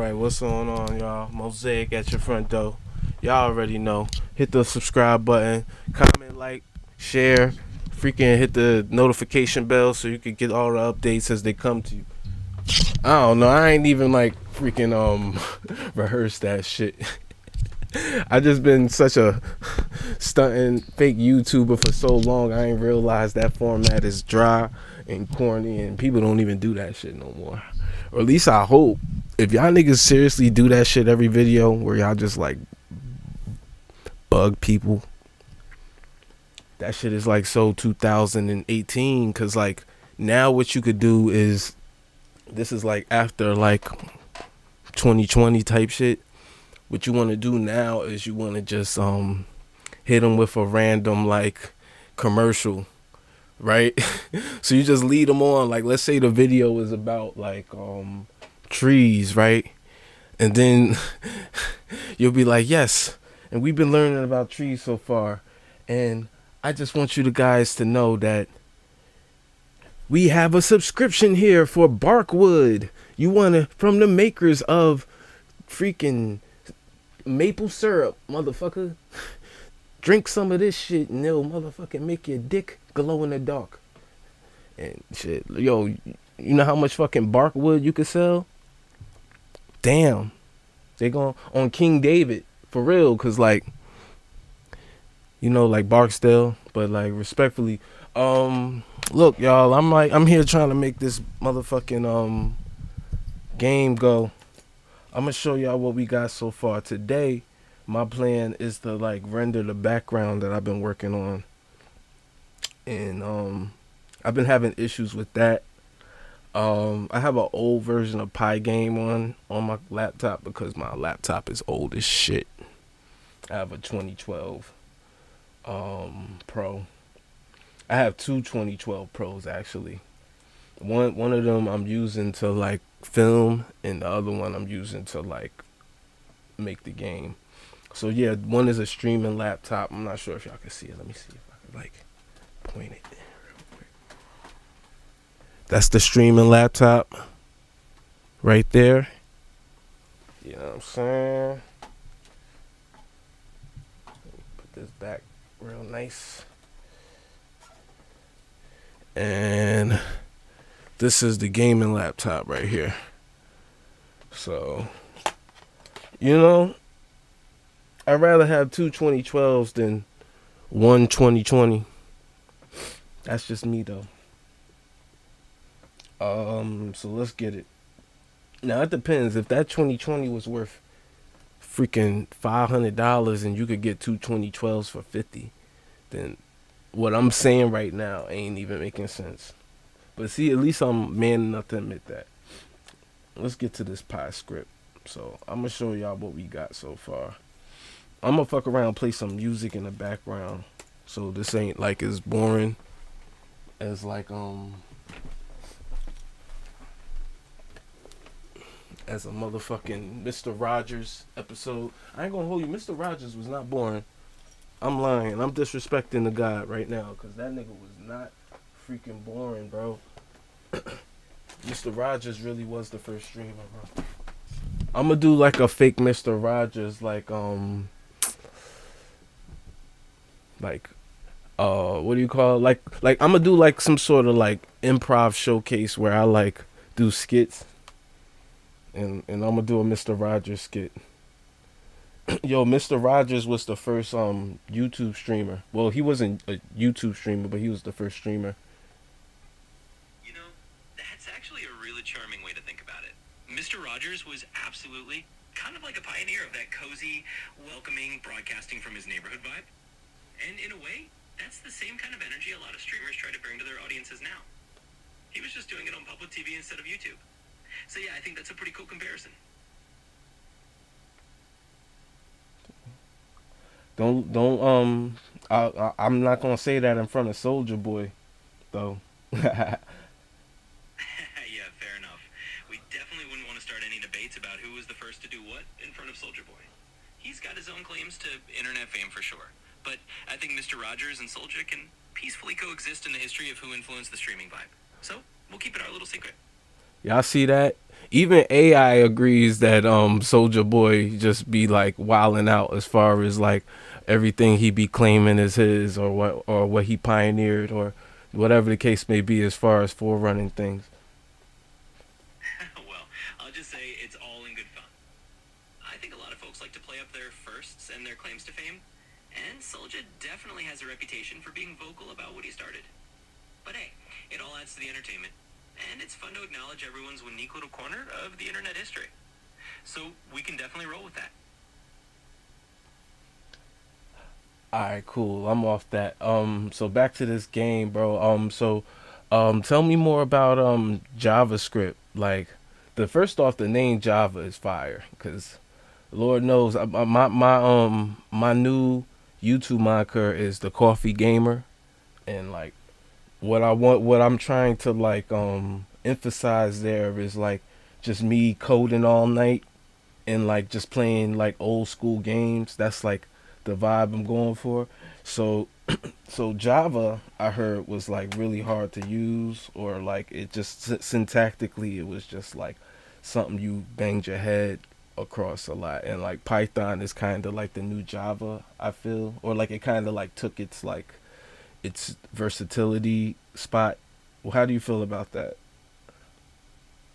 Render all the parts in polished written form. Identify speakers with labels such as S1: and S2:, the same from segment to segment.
S1: Alright, what's going on, y'all? Mosaic at your front door. Y'all already know. Hit the subscribe button, comment, like, share, freaking hit the notification bell so you can get all the updates as they come to you. I don't know, I ain't even like freaking rehearse that shit. I just been such a stunting fake YouTuber for so long. I ain't realized that format is dry and corny and people don't even do that shit no more. Or at least I hope. If y'all niggas seriously do that shit every video where y'all just like bug people, that shit is like so 2018. Cause like now what you could do is, this is like after like 2020 type shit. What you want to do now is you want to just hit them with a random like commercial, right? So you just lead them on, like, let's say the video is about like trees, right? And then you'll be like, yes, and we've been learning about trees so far, and I just want you guys to know that we have a subscription here for Barkwood. You want to, from the makers of freaking maple syrup, motherfucker. Drink some of this shit and it'll motherfucking make your dick glow in the dark. And shit, yo, you know how much fucking Barkwood you could sell? Damn. They going on King David, for real, cause like, you know, like Barksdale, but like respectfully, look, y'all, I'm here trying to make this motherfucking game go. I'm gonna show y'all what we got so far. Today, my plan is to like render the background that I've been working on. And I've been having issues with that. I have an old version of Pygame on my laptop because my laptop is old as shit. I have a 2012 Pro. I have two 2012 Pros actually. One of them I'm using to like film, and the other one I'm using to like make the game. So yeah, one is a streaming laptop. I'm not sure if y'all can see it. Let me see if I can like point it real quick. That's the streaming laptop right there. You know what I'm saying? Put this back real nice. And this is the gaming laptop right here. So, you know, I'd rather have two 2012s than one 2020. That's just me though. So let's get it. Now it depends. If that 2020 was worth freaking $500 and you could get two 2012s for $50, then what I'm saying right now ain't even making sense. But see, at least I'm man enough to admit that. Let's get to this Pi script. So I'm gonna show y'all what we got so far. I'm gonna fuck around, play some music in the background, so this ain't like as boring as like as a motherfucking Mr. Rogers episode. I ain't gonna hold you, Mr. Rogers was not boring. I'm lying. I'm disrespecting the guy right now because that nigga was not freaking boring, bro. Mr. Rogers really was the first streamer, bro. I'm gonna do like a fake Mr. Rogers, like what do you call it? Like I'm gonna do like some sort of like improv showcase where I like do skits, and I'm gonna do a Mr. Rogers skit. Yo, Mr. Rogers was the first YouTube streamer. Well, he wasn't a YouTube streamer, but he was the first streamer.
S2: You know, that's actually a really charming way to think about it. Mr. Rogers was absolutely kind of like a pioneer of that cozy, welcoming, broadcasting from his neighborhood vibe. And in a way, that's the same kind of energy a lot of streamers try to bring to their audiences now. He was just doing it on public TV instead of YouTube. So yeah, I think that's a pretty cool comparison.
S1: I'm not gonna say that in front of Soldier Boy, though.
S2: Yeah, fair enough. We definitely wouldn't want to start any debates about who was the first to do what in front of Soldier Boy. He's got his own claims to internet fame for sure. But I think Mr. Rogers and Soldier can peacefully coexist in the history of who influenced the streaming vibe. So, we'll keep it our little secret.
S1: Y'all see that? even AI agrees that Soldier Boy just be like wilding out as far as like everything he be claiming is his, or what he pioneered, or whatever the case may be as far as forerunning things.
S2: Well, I'll just say it's all in good fun. I think a lot of folks like to play up their firsts and their claims to fame, and Soldier definitely has a reputation for being vocal about what he started. But hey, it all adds to the entertainment, and it's fun to acknowledge everyone's unique little corner of the internet history. So we can definitely roll with that.
S1: All right, cool. I'm off that. So back to this game, bro. Tell me more about JavaScript. Like, the first off, the name Java is fire, cause Lord knows, my new YouTube moniker is the Coffee Gamer, and like what I'm trying to like emphasize there is like just me coding all night and like just playing like old school games. That's like the vibe I'm going for. So so Java, I heard, was like really hard to use, or like it just syntactically it was just like something you banged your head across a lot. And like Python is kind of like the new Java, I feel, or like it kind of like took its versatility spot. Well, how do you feel about that?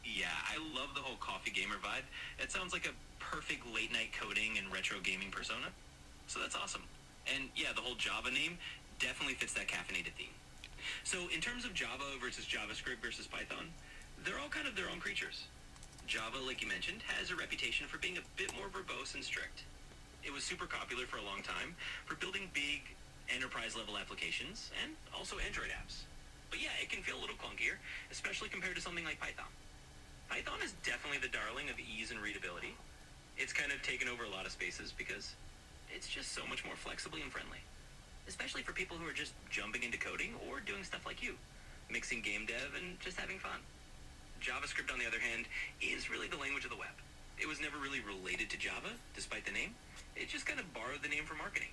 S2: Yeah, I love the whole coffee gamer vibe. It sounds like a perfect late night coding and retro gaming persona. So that's awesome. And yeah, the whole Java name definitely fits that caffeinated theme. So in terms of Java versus JavaScript versus Python, they're all kind of their own creatures. Java, like you mentioned, has a reputation for being a bit more verbose and strict. It was super popular for a long time for building big enterprise level applications and also Android apps. But yeah, it can feel a little clunkier, especially compared to something like Python. Python is definitely the darling of ease and readability. It's kind of taken over a lot of spaces because it's just so much more flexible and friendly, especially for people who are just jumping into coding or doing stuff like you, mixing game dev and just having fun. JavaScript, on the other hand, is really the language of the web. It was never really related to Java, despite the name. It just kind of borrowed the name for marketing.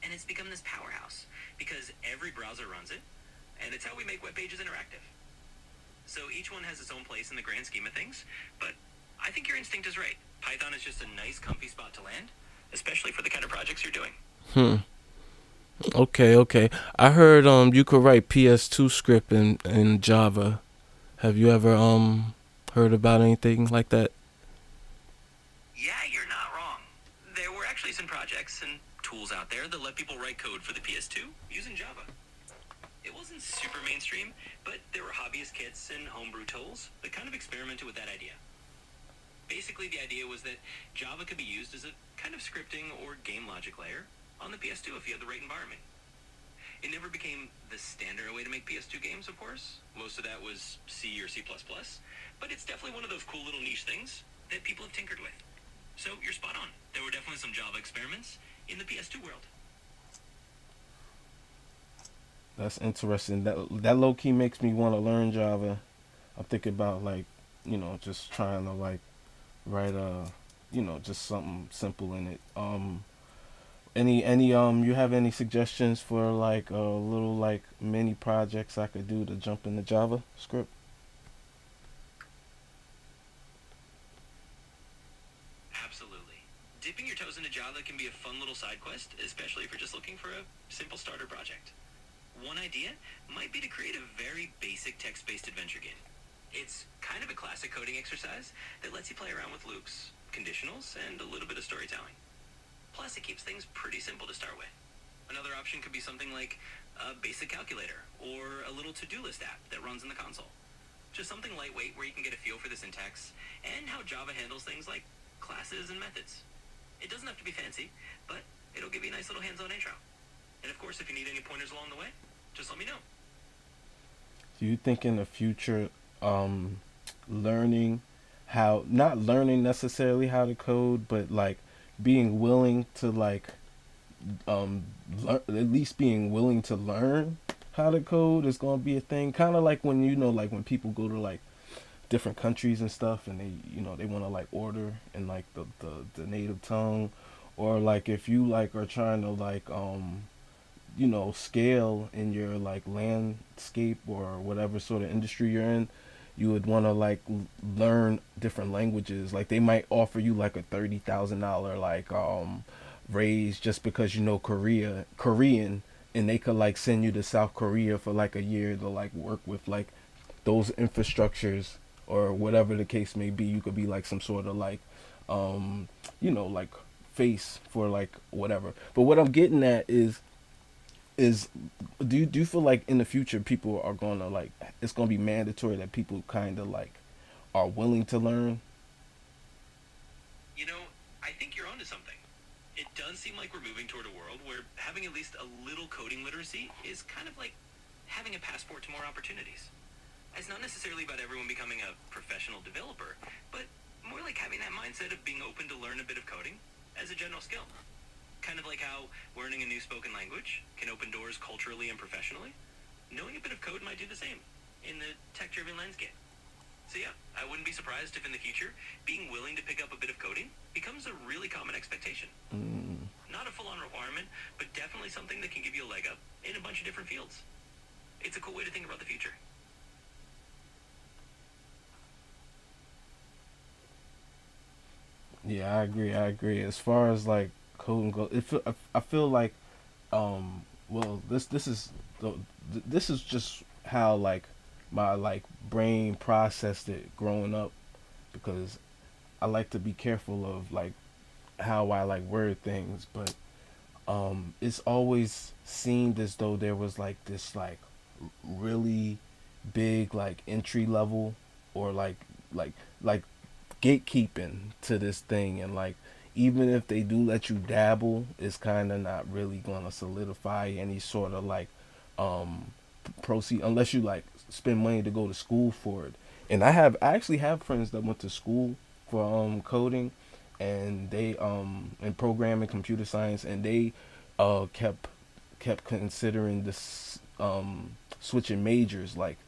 S2: And it's become this powerhouse because every browser runs it, and it's how we make web pages interactive. So each one has its own place in the grand scheme of things, but I think your instinct is right. Python is just a nice, comfy spot to land, especially for the kind of projects you're doing.
S1: Hmm. Okay, okay. I heard you could write PS2 script in Java. Have you ever heard about anything like that?
S2: Yeah, you're not wrong. There were actually some projects and tools out there that let people write code for the PS2 using Java. It wasn't super mainstream, but there were hobbyist kits and homebrew tools that kind of experimented with that idea. Basically, the idea was that Java could be used as a kind of scripting or game logic layer on the PS2 if you had the right environment. It never became the standard way to make PS2 games, of course. Most of that was C or C++, but it's definitely one of those cool little niche things that people have tinkered with. So you're spot on. There were definitely some Java experiments in the PS2 world.
S1: That's interesting. That low key makes me want to learn Java. I'm thinking about like, just trying to like write just something simple in it. Any you have any suggestions for like a little like mini projects I could do to jump into JavaScript?
S2: Absolutely. Dipping your toes into Java can be a fun little side quest, especially if you're just looking for a simple starter project. One idea might be to create a very basic text-based adventure game. It's kind of a classic coding exercise that lets you play around with loops, conditionals, and a little bit of storytelling. Plus, it keeps things pretty simple to start with. Another option could be something like a basic calculator or a little to-do list app that runs in the console. Just something lightweight where you can get a feel for the syntax and how Java handles things like classes and methods. It doesn't have to be fancy, but it'll give you a nice little hands-on intro. And of course, if you need any pointers along the way, just let me know.
S1: Do you think in the future, learning how, not learning necessarily how to code, but like being willing to like at least being willing to learn how to code is going to be a thing? Kind of like when like when people go to like different countries and stuff, and they want to like order in like the native tongue, or like if you like are trying to like scale in your like landscape or whatever sort of industry you're in, you would want to like learn different languages. Like they might offer you like a $30,000 like raise just because you know Korean, and they could like send you to South Korea for like a year to like work with like those infrastructures or whatever the case may be. You could be like some sort of like um like face for like whatever. But what I'm getting at is do you feel like in the future people are gonna like it's gonna be mandatory that people kind of like are willing to learn?
S2: You know, I think you're onto something. It does seem like we're moving toward a world where having at least a little coding literacy is kind of like having a passport to more opportunities. It's not necessarily about everyone becoming a professional developer, but more like having that mindset of being open to learn a bit of coding as a general skill. Kind of like how learning a new spoken language can open doors culturally and professionally. Knowing a bit of code might do the same in the tech-driven landscape. So yeah, I wouldn't be surprised if in the future, being willing to pick up a bit of coding becomes a really common expectation. Not a full-on requirement, but definitely something that can give you a leg up in a bunch of different fields. It's a cool way to think about the future.
S1: Yeah, I agree. As far as like coding goes, I feel like well this is just how like my like brain processed it growing up, because I like to be careful of like how I like word things. But it's always seemed as though there was like this like really big like entry level or like like gatekeeping to this thing, and like even if they do let you dabble, it's kind of not really going to solidify any sort of like um proceed unless you like spend money to go to school for it. And I actually have friends that went to school for coding, and they in programming, computer science, and they kept considering this switching majors like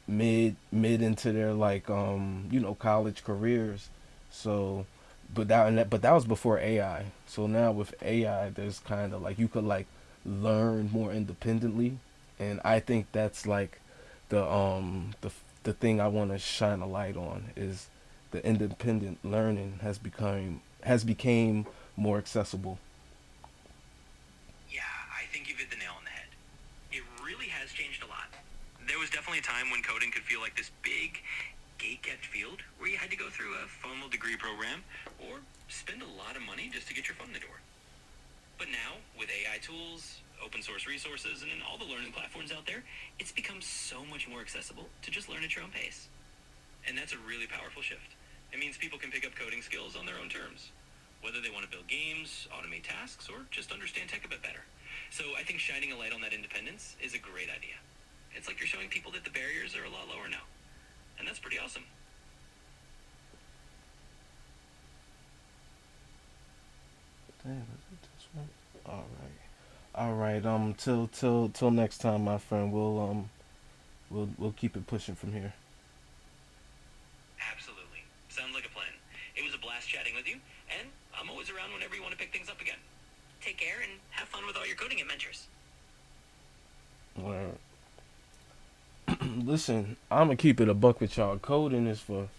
S1: mid into their like college careers. So but that was before AI. So now with AI, there's kind of like you could like learn more independently, and I think that's like the thing I want to shine a light on is the independent learning has became more accessible.
S2: Yeah, I think you've hit the nail on the head. It really has changed a lot. There was definitely a time when coding could feel like this big, gate-kept field where you had to go through a formal degree program or spend a lot of money just to get your foot in the door. But now, with AI tools, open source resources, and all the learning platforms out there, it's become so much more accessible to just learn at your own pace. And that's a really powerful shift. It means people can pick up coding skills on their own terms, whether they want to build games, automate tasks, or just understand tech a bit better. So I think shining a light on that independence is a great idea. It's like you're showing people that the barriers are a lot lower now. And that's pretty awesome.
S1: Damn, is it this one? All right. Till next time, my friend. We'll keep it pushing from here.
S2: Absolutely. Sounds like a plan. It was a blast chatting with you, and I'm always around whenever you want to pick things up again. Take care and have fun with all your coding adventures.
S1: All right. Listen, I'm gonna keep it a buck with y'all. Coding is for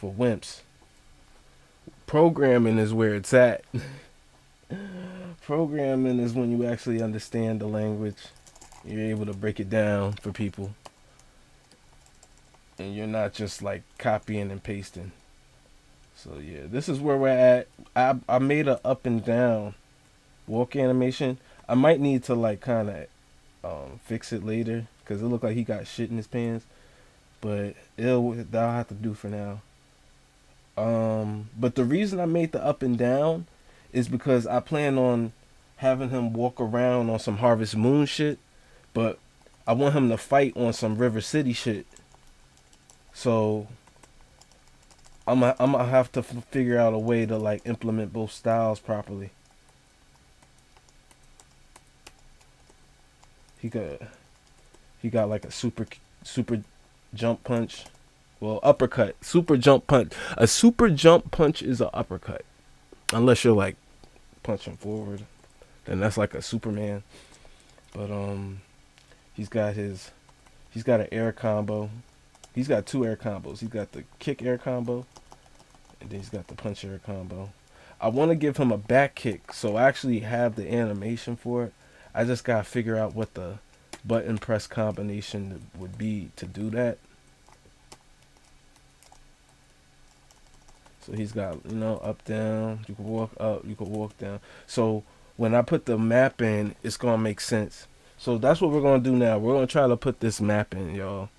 S1: wimps. Programming is where it's at. Programming is when you actually understand the language. You're able to break it down for people, and you're not just like copying and pasting. So yeah, this is where we're at. I made a up and down walk animation. I might need to like kind of fix it later because it looked like he got shit in his pants. But that'll have to do for now. But the reason I made the up and down is because I plan on having him walk around on some Harvest Moon shit, but I want him to fight on some River City shit. So I'm gonna have to figure out a way to like implement both styles properly. He got he got like a super jump punch. Well, uppercut, super jump punch. A super jump punch is an uppercut, unless you're like punching forward, then that's like a Superman. But he's got an air combo. He's got 2 air combos. He's got the kick air combo, and then he's got the punch air combo. I want to give him a back kick, so I actually have the animation for it. I just gotta figure out what the button press combination would be to do that. So he's got, up, down. You can walk up, you can walk down. So when I put the map in, it's gonna make sense. So that's what we're gonna do now. We're gonna try to put this map in, y'all.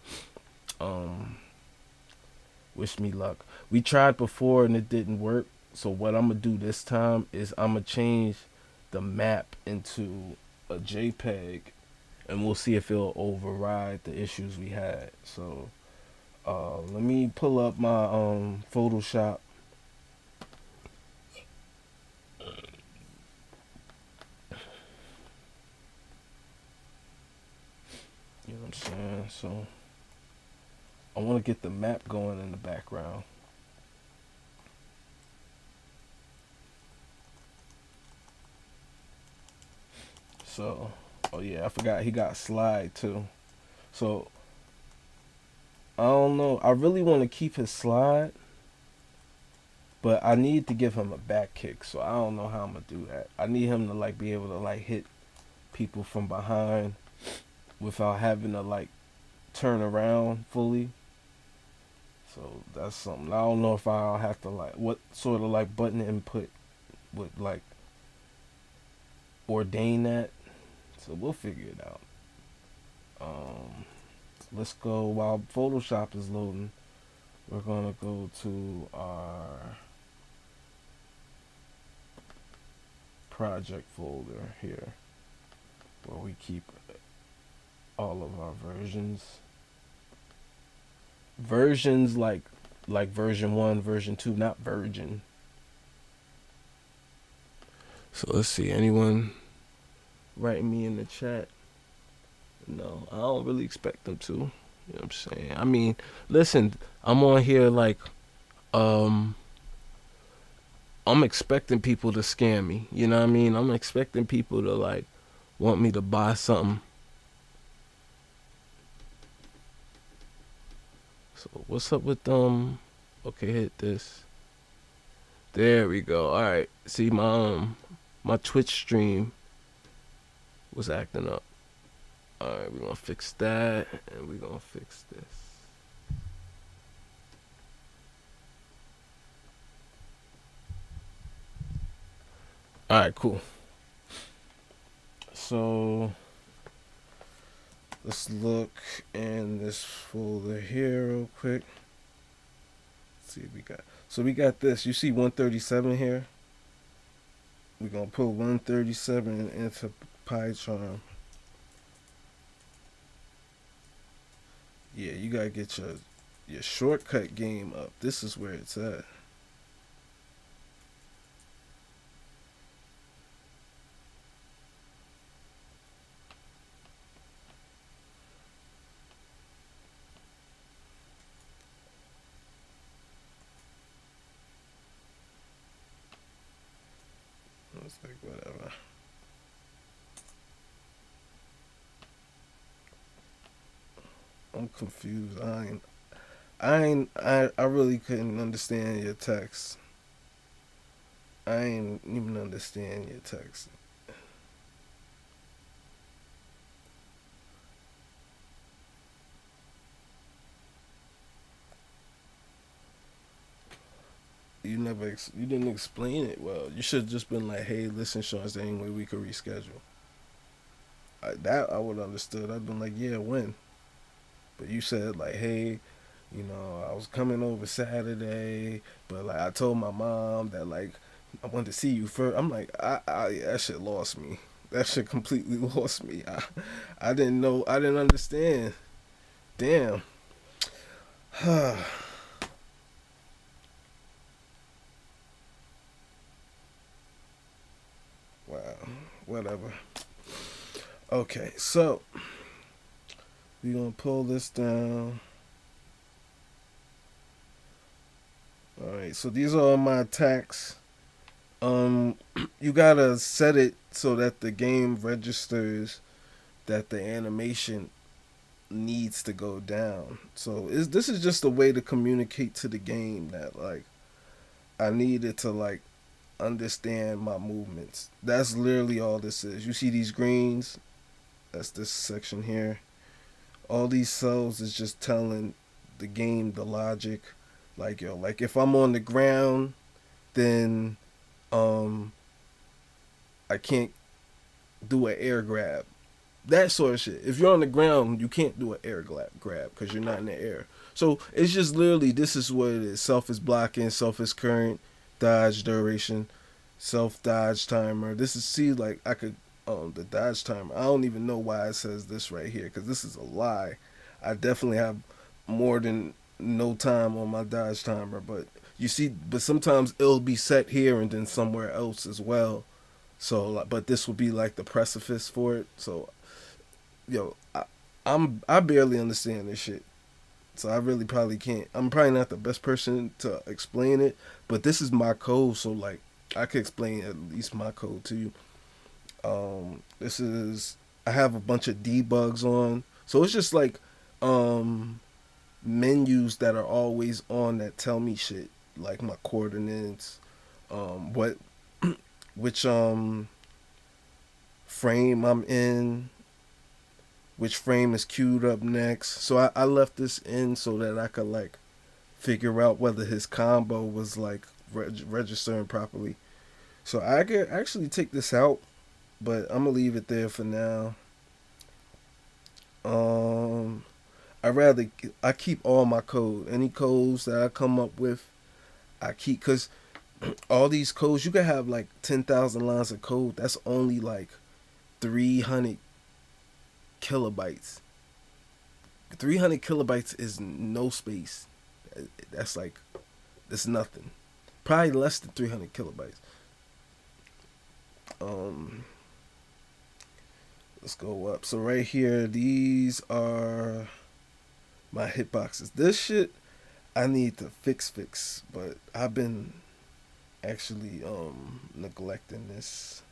S1: Wish me luck. We tried before and it didn't work. So what I'm gonna do this time is I'm gonna change the map into a JPEG, and we'll see if it'll override the issues we had. So let me pull up my Photoshop. You know what I'm saying? So I want to get the map going in the background. So, oh yeah, I forgot he got slide too. So I don't know. I really want to keep his slide, but I need to give him a back kick. So I don't know how I'm gonna do that. I need him to like be able to like hit people from behind without having to like turn around fully. So that's something. I don't know if I'll have to like what sort of like button input would like ordain that. So we'll figure it out. Let's go while Photoshop is loading. We're gonna go to our project folder here, where we keep all of our versions. Versions like version 1, version 2, not virgin. So let's see, anyone writing me in the chat? No, I don't really expect them to. You know what I'm saying? I mean, listen, I'm on here like, I'm expecting people to scam me. You know what I mean? I'm expecting people to like want me to buy something. So what's up with okay, hit this. There we go. All right. See, my Twitch stream was acting up. All right, we're gonna fix that, and we're gonna fix this. All right, cool. So let's look in this folder here real quick. Let's see what we got. So we got this. You see 137 here? We're gonna put 137 into PyCharm. Yeah, you gotta get your shortcut game up. This is where it's at. It's like whatever. I'm confused. I really couldn't understand your text. I ain't even understand your text. You didn't explain it well. You should have just been like, hey, listen, Sean, is there any way we could reschedule? That I would have understood. I'd been like, yeah, when? But you said like, hey, I was coming over Saturday, but like I told my mom that like I wanted to see you first. I'm like, that shit lost me. That shit completely lost me. I didn't know. I didn't understand. Damn. Wow. Whatever. Okay, so we're gonna pull this down. Alright, so these are all my attacks. You gotta set it so that the game registers that the animation needs to go down. So this is just a way to communicate to the game that like I needed to like understand my movements. That's literally all this is. You see these greens? That's this section here. All these cells is just telling the game the logic. Like yo, like if I'm on the ground, then um I can't do an air grab. That sort of shit. If you're on the ground, you can't do an air grab because you're not in the air. So it's just literally this is what it is. Self is blocking, self is current, dodge duration, self dodge timer. This is see like I could the dodge timer. I don't even know why it says this right here because this is a lie. I definitely have more than no time on my dodge timer, but you see, but sometimes it'll be set here and then somewhere else as well. So, but this will be like the precipice for it. So, yo, I barely understand this shit. So I really probably can't. I'm probably not the best person to explain it, but this is my code, so like I could explain at least my code to you. This is I have a bunch of debugs on, so it's just like menus that are always on that tell me shit like my coordinates, what which frame I'm in, which frame is queued up next. So I left this in so that I could like figure out whether his combo was like registering properly. So I could actually take this out, but I'm gonna leave it there for now. I keep all my code. Any codes that I come up with, I keep because all these codes you can have like 10,000 lines of code. That's only like 300 kilobytes. 300 kilobytes is no space. That's like that's nothing. Probably less than 300 kilobytes. Let's go up. So right here, these are my hitboxes. This shit I need to fix, but I've been actually neglecting this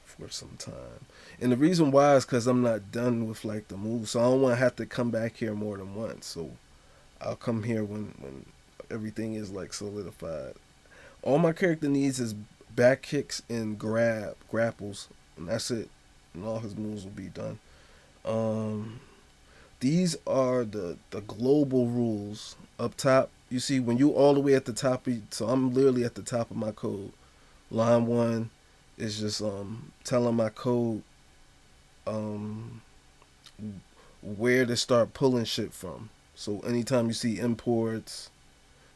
S1: for some time. And the reason why is because I'm not done with like the move, so I don't want to have to come back here more than once. So I'll come here when everything is like solidified. All my character needs is back kicks and grapples, and that's it. And all his moves will be done. These are the global rules up top. You see, when you all the way at the top, so I'm literally at the top of my code. Line 1 is just telling my code where to start pulling shit from. So anytime you see imports,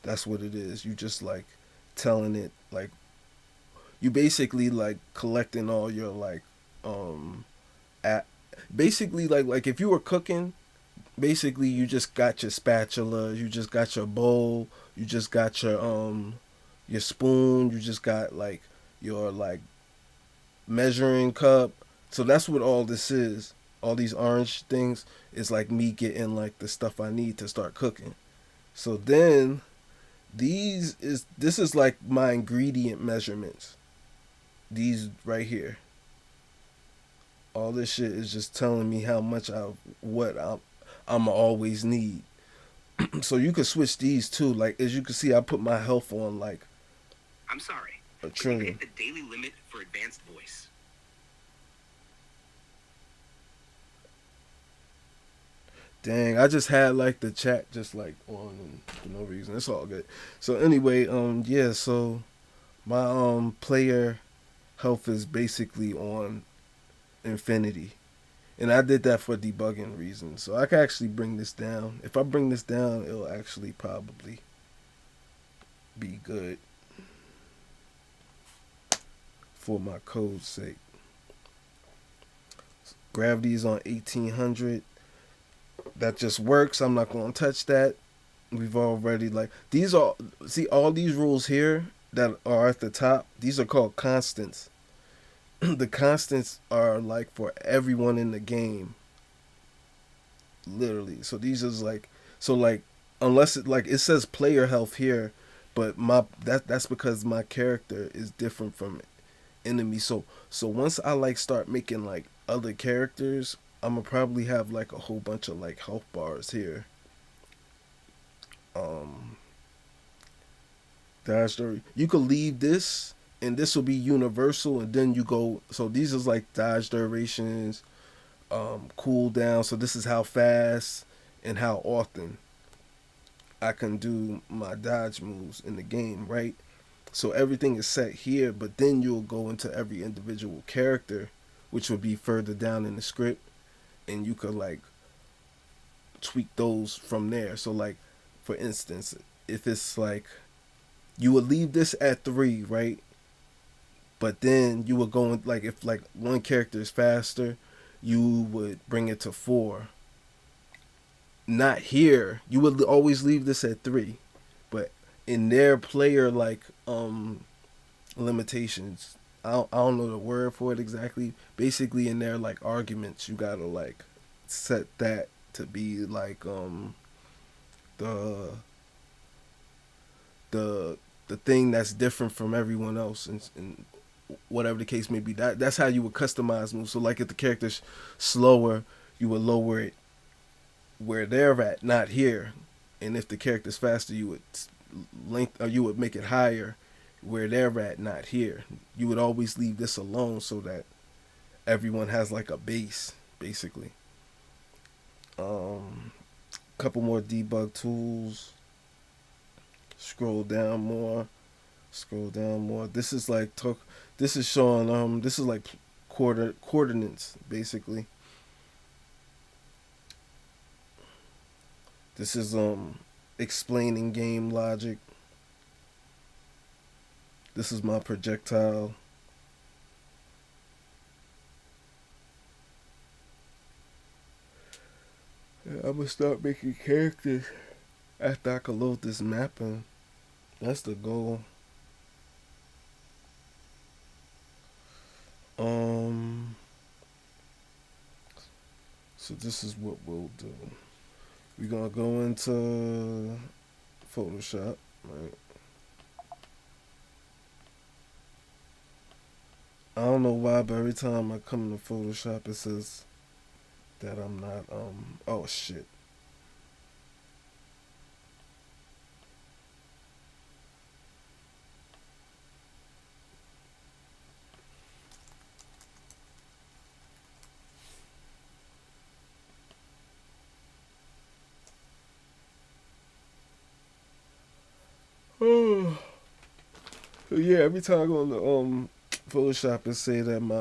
S1: that's what it is. You just like telling it like you basically like collecting all your like at basically like if you were cooking, basically you just got your spatula, you just got your bowl, you just got your spoon, you just got like your like measuring cup. So that's what all this is. All these orange things is like me getting like the stuff I need to start cooking. So then this is like my ingredient measurements. These right here. All this shit is just telling me how much I'm always need. So you can switch these too. Like as you can see, I put my health on like
S2: I'm sorry.
S1: a trillion.
S2: Hit the daily limit for advanced voice.
S1: Dang, I just had like the chat just like on and for no reason. It's all good. So anyway, yeah, so my player health is basically on infinity. And I did that for debugging reasons. So I can actually bring this down. If I bring this down, it'll actually probably be good for my code's sake. Gravity is on 1800. That just works. I'm not going to touch that. We've already like these are see all these rules here that are at the top. These are called constants. The constants are like for everyone in the game. Literally. So these is like so like unless it like it says player health here, but that's because my character is different from enemy. So once I like start making like other characters I'm gonna probably have like a whole bunch of like health bars here. Um, Dodge story. You could leave this, and this will be universal, and then you go. So these is like dodge durations, cooldown. So this is how fast and how often I can do my dodge moves in the game, right? So everything is set here, but then you'll go into every individual character, which will be further down in the script, and you could like tweak those from there. So like, for instance, if it's like you would leave this at 3, right? But then you would go in, like if like one character is faster, you would bring it to 4. Not here. You would always leave this at 3, but in their player like limitations, I don't know the word for it exactly. Basically, in their like arguments, you gotta like set that to be like the the the thing that's different from everyone else, and whatever the case may be. That's how you would customize moves. So like if the character's slower, you would lower it where they're at, not here. And if the character's faster, you would length or you would make it higher where they're at, not here. You would always leave this alone so that everyone has like a base, basically. Couple more debug tools. Scroll down more. Scroll down more. This is like this is showing this is like coordinates basically. This is explaining game logic. This is my projectile. Yeah, I'm gonna start making characters after I can load this map in. That's the goal. Um, so this is what we'll do. We're gonna go into Photoshop, right? I don't know why, but every time I come to Photoshop, it says that I'm not. Oh shit. Oh. Yeah, every time I go into Photoshop and say that my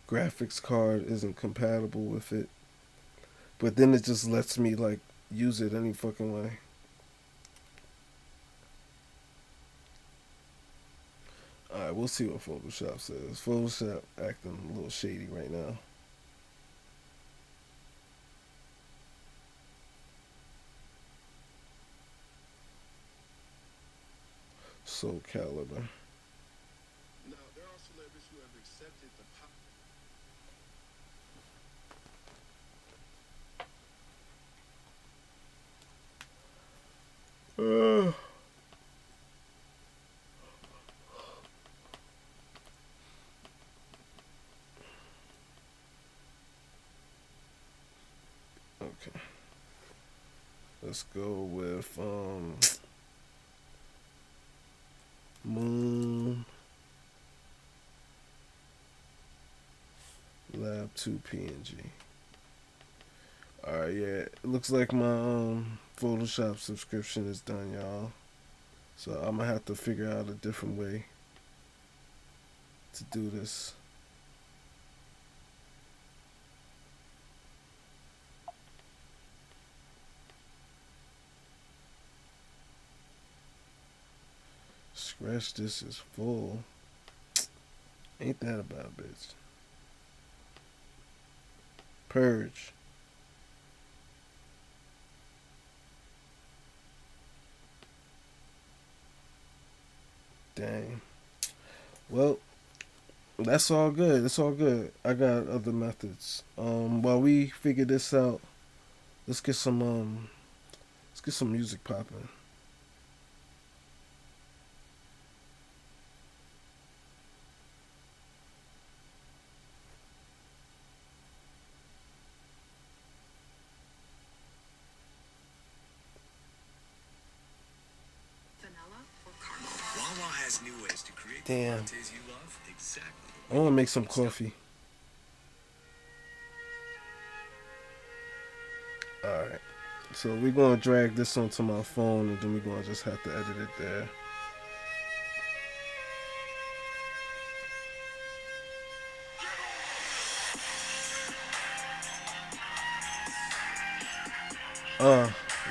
S1: graphics card isn't compatible with it, but then it just lets me like use it any fucking way. All right, we'll see what Photoshop says. Photoshop acting a little shady right now. Soul Calibur.
S3: Now, there are celebrities who have accepted the
S1: Okay. Let's go with Moon Lab 2 PNG. Alright, yeah. It looks like my Photoshop subscription is done, y'all. So I'm gonna have to figure out a different way to do this. Scratch this is full. Ain't that about a bitch? Purge. Dang. Well, that's all good. It's all good. I got other methods. While we figure this out, let's get some music popping.
S2: is to create
S1: Damn.
S2: the lattes you love exactly.
S1: I want to make some coffee. Alright. So we're going to drag this onto my phone and then we're going to just have to edit it there.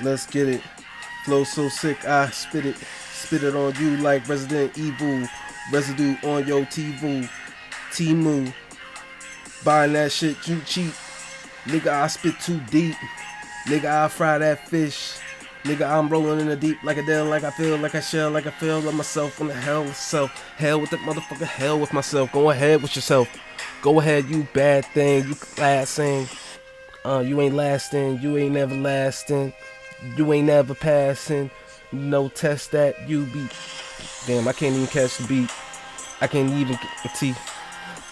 S1: Let's get it. Flow so sick, I spit it. Spit it on you like Resident Evil. Residue on your Timu. Buying that shit too cheap. Nigga, I spit too deep. Nigga, I fry that fish. Nigga, I'm rolling in the deep like a deal, like I feel, like I shell, like I feel like myself on the hell self. Hell with that motherfucker, hell with myself. Go ahead with yourself. Go ahead, you bad thing, you lasting. You ain't lasting, you ain't never lasting. You ain't never passing. No test that you beat. Damn, I can't even catch the beat. I can't even get my teeth.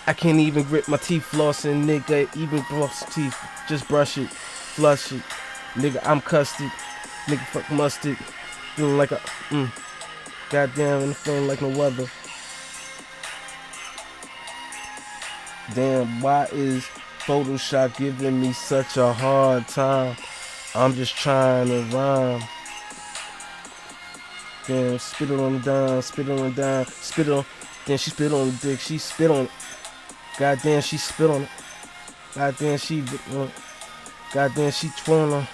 S1: I can't even grip my teeth flossing, nigga. Even brush teeth. Just brush it. Flush it. Nigga, I'm custard. Nigga, fuck mustard. Feeling like a, goddamn, and feeling like no weather. Damn, why is Photoshop giving me such a hard time? I'm just trying to rhyme. Damn, spit it on the dime, spit it on the dime, spit it on. Then she spit on the dick, she spit on it. Goddamn, she spit on it. Goddamn, she on it. Goddamn, she twirling on it.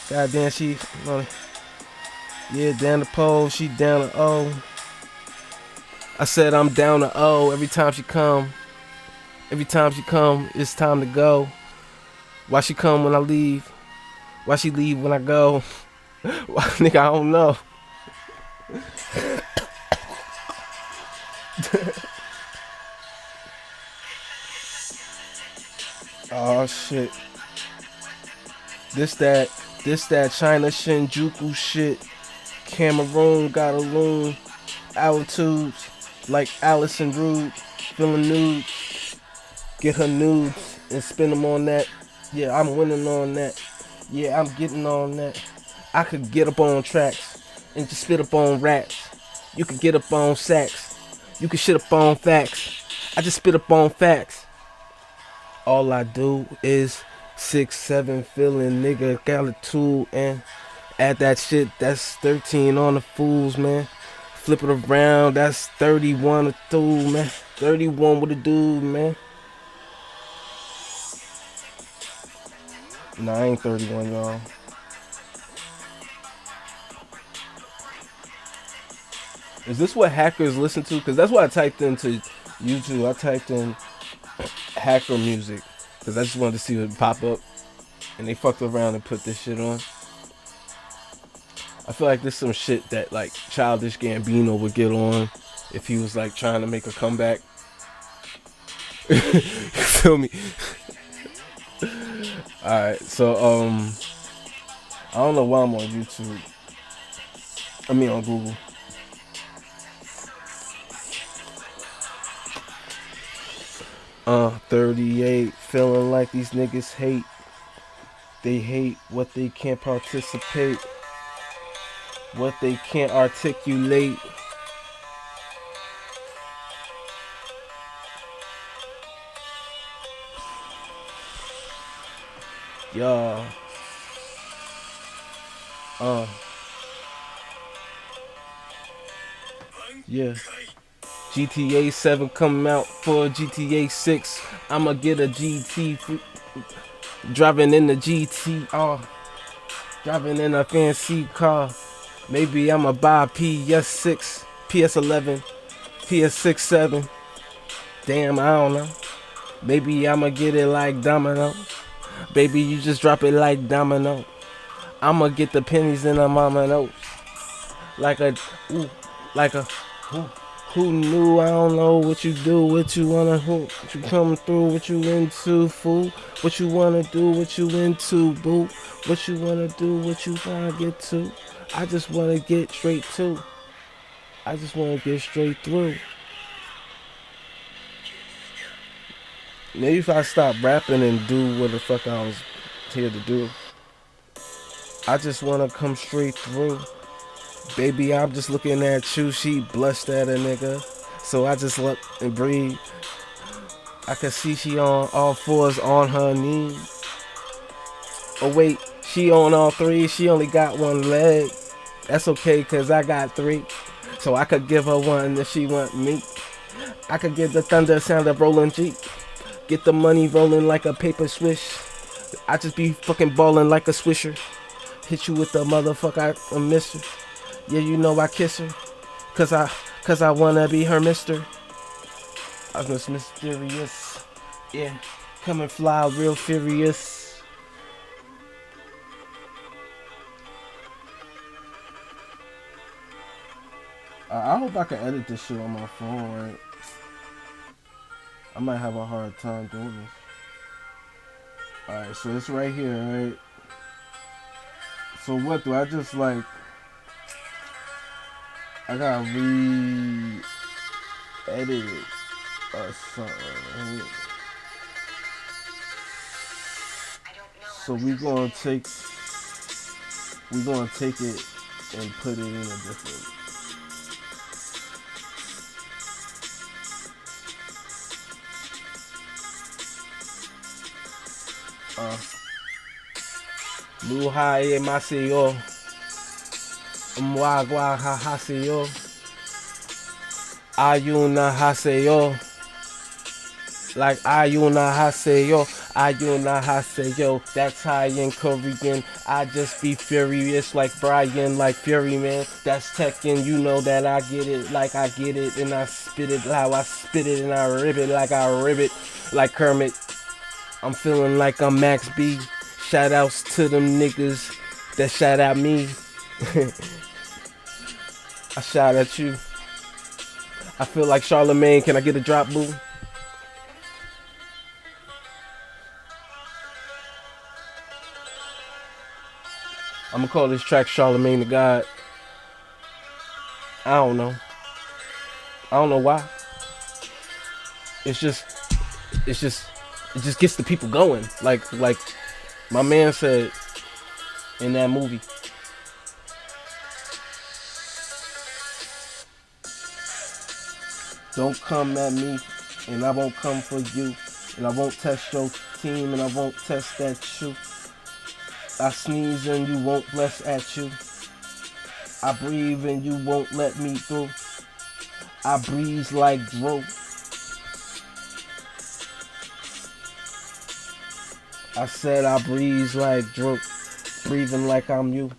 S1: Goddamn, she on it. Yeah, down the pole, she down to O. I said I'm down to O every time she come. Every time she come, it's time to go. Why she come when I leave? Why she leave when I go? Why, nigga, I don't know. Oh shit. This that China Shinjuku shit. Cameroon got a loon. Altitudes like Allison Rude. Feeling nude. Get her nudes and spin them on that. Yeah, I'm winning on that. Yeah, I'm getting on that. I could get up on tracks and just spit up on raps. You could get up on sacks. You could shit up on facts. I just spit up on facts. All I do is 6'7" feeling nigga got a tool and add that shit. That's 13 on the fools, man. Flip it around. That's 31 a tool, man. 31 with a dude, man. Nah, I ain't 31, y'all. Is this what hackers listen to? Because that's what I typed into YouTube. I typed in hacker music. Because I just wanted to see what pop up. And they fucked around and put this shit on. I feel like this some shit that like Childish Gambino would get on if he was like trying to make a comeback. You feel me? Alright, so I don't know why I'm on YouTube. I mean on Google. 38, feeling like these niggas hate. They hate what they can't participate. What they can't articulate. Y'all. Yeah. GTA 7 coming out for GTA 6. I'ma get a GT. Driving in the GTR. Driving in a fancy car. Maybe I'ma buy PS6, PS11, PS6, 7. Damn, I don't know. Maybe I'ma get it like Domino. Baby, you just drop it like Domino. I'ma get the pennies in a mama note. Like a, ooh, like a, ooh. Who knew? I don't know what you do, what you wanna, who, what you come through, what you into, fool. What you wanna do, what you into, boo. What you wanna do, what you wanna get to. I just wanna get straight to. I just wanna get straight through. Maybe if I stop rapping and do what the fuck I was here to do. I just wanna come straight through. Baby, I'm just looking at you. She blushed at a nigga. So I just look and breathe. I can see she on all fours on her knees. Oh wait, she on all three. She only got one leg. That's okay, cause I got three. So I could give her one if she want me. I could get the thunder sound of rolling Jeep. Get the money rolling like a paper swish. I just be fucking balling like a swisher. Hit you with the motherfucker, I miss her. Yeah, you know I kiss her. Cause I wanna be her mister. I'm just mysterious. Yeah, come and fly real furious. I hope I can edit this shit on my phone, right? I might have a hard time doing this. Alright, so it's right here, right? So what do I just like... I gotta re-edit it or something, right? So we gonna take it and put it in a different... Luhai Maseo Mwagwa Haseo Ayuna Haseo. Like Ayuna Haseo. That's high in Korean. I just be furious like Brian, like Fury Man. That's Tekken, you know that I get it like I get it. And I spit it how I spit it. And I rip it like I rip it. Like Kermit. I'm feeling like I'm Max B. Shout outs to them niggas that shout out me. I shout at you. I feel like Charlemagne. Can I get a drop, boo? I'm gonna call this track Charlemagne the God. I don't know. I don't know why. It just gets the people going. Like my man said in that movie. Don't come at me, and I won't come for you. And I won't test your team, and I won't test that you. I sneeze and you won't bless at you. I breathe and you won't let me through. I breathe like Drew. I said I breathe like Drew. Breathing like I'm you.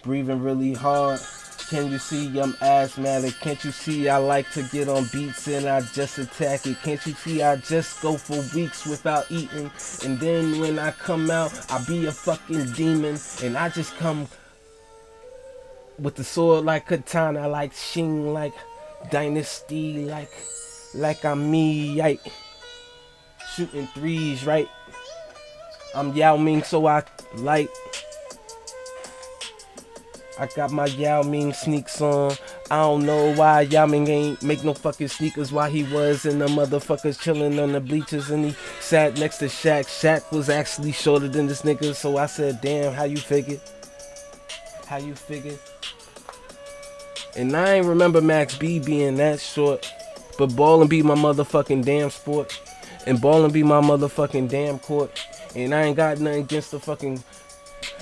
S1: Breathing really hard. Can you see I'm asthmatic? Can't you see I like to get on beats and I just attack it? Can't you see I just go for weeks without eating? And then when I come out, I be a fucking demon. And I just come with the sword like katana, like Shing, like Dynasty, like I'm me, like shooting threes, right? I'm Yao Ming, so I like. I got my Yao Ming sneaks on. I don't know why Yao Ming ain't make no fucking sneakers while he was in the motherfuckers chilling on the bleachers and he sat next to Shaq. Shaq was actually shorter than this nigga, so I said, damn, how you figured? How you figured? And I ain't remember Max B being that short, but ballin' be my motherfucking damn sport. And ballin' be my motherfucking damn court. And I ain't got nothing against the fucking...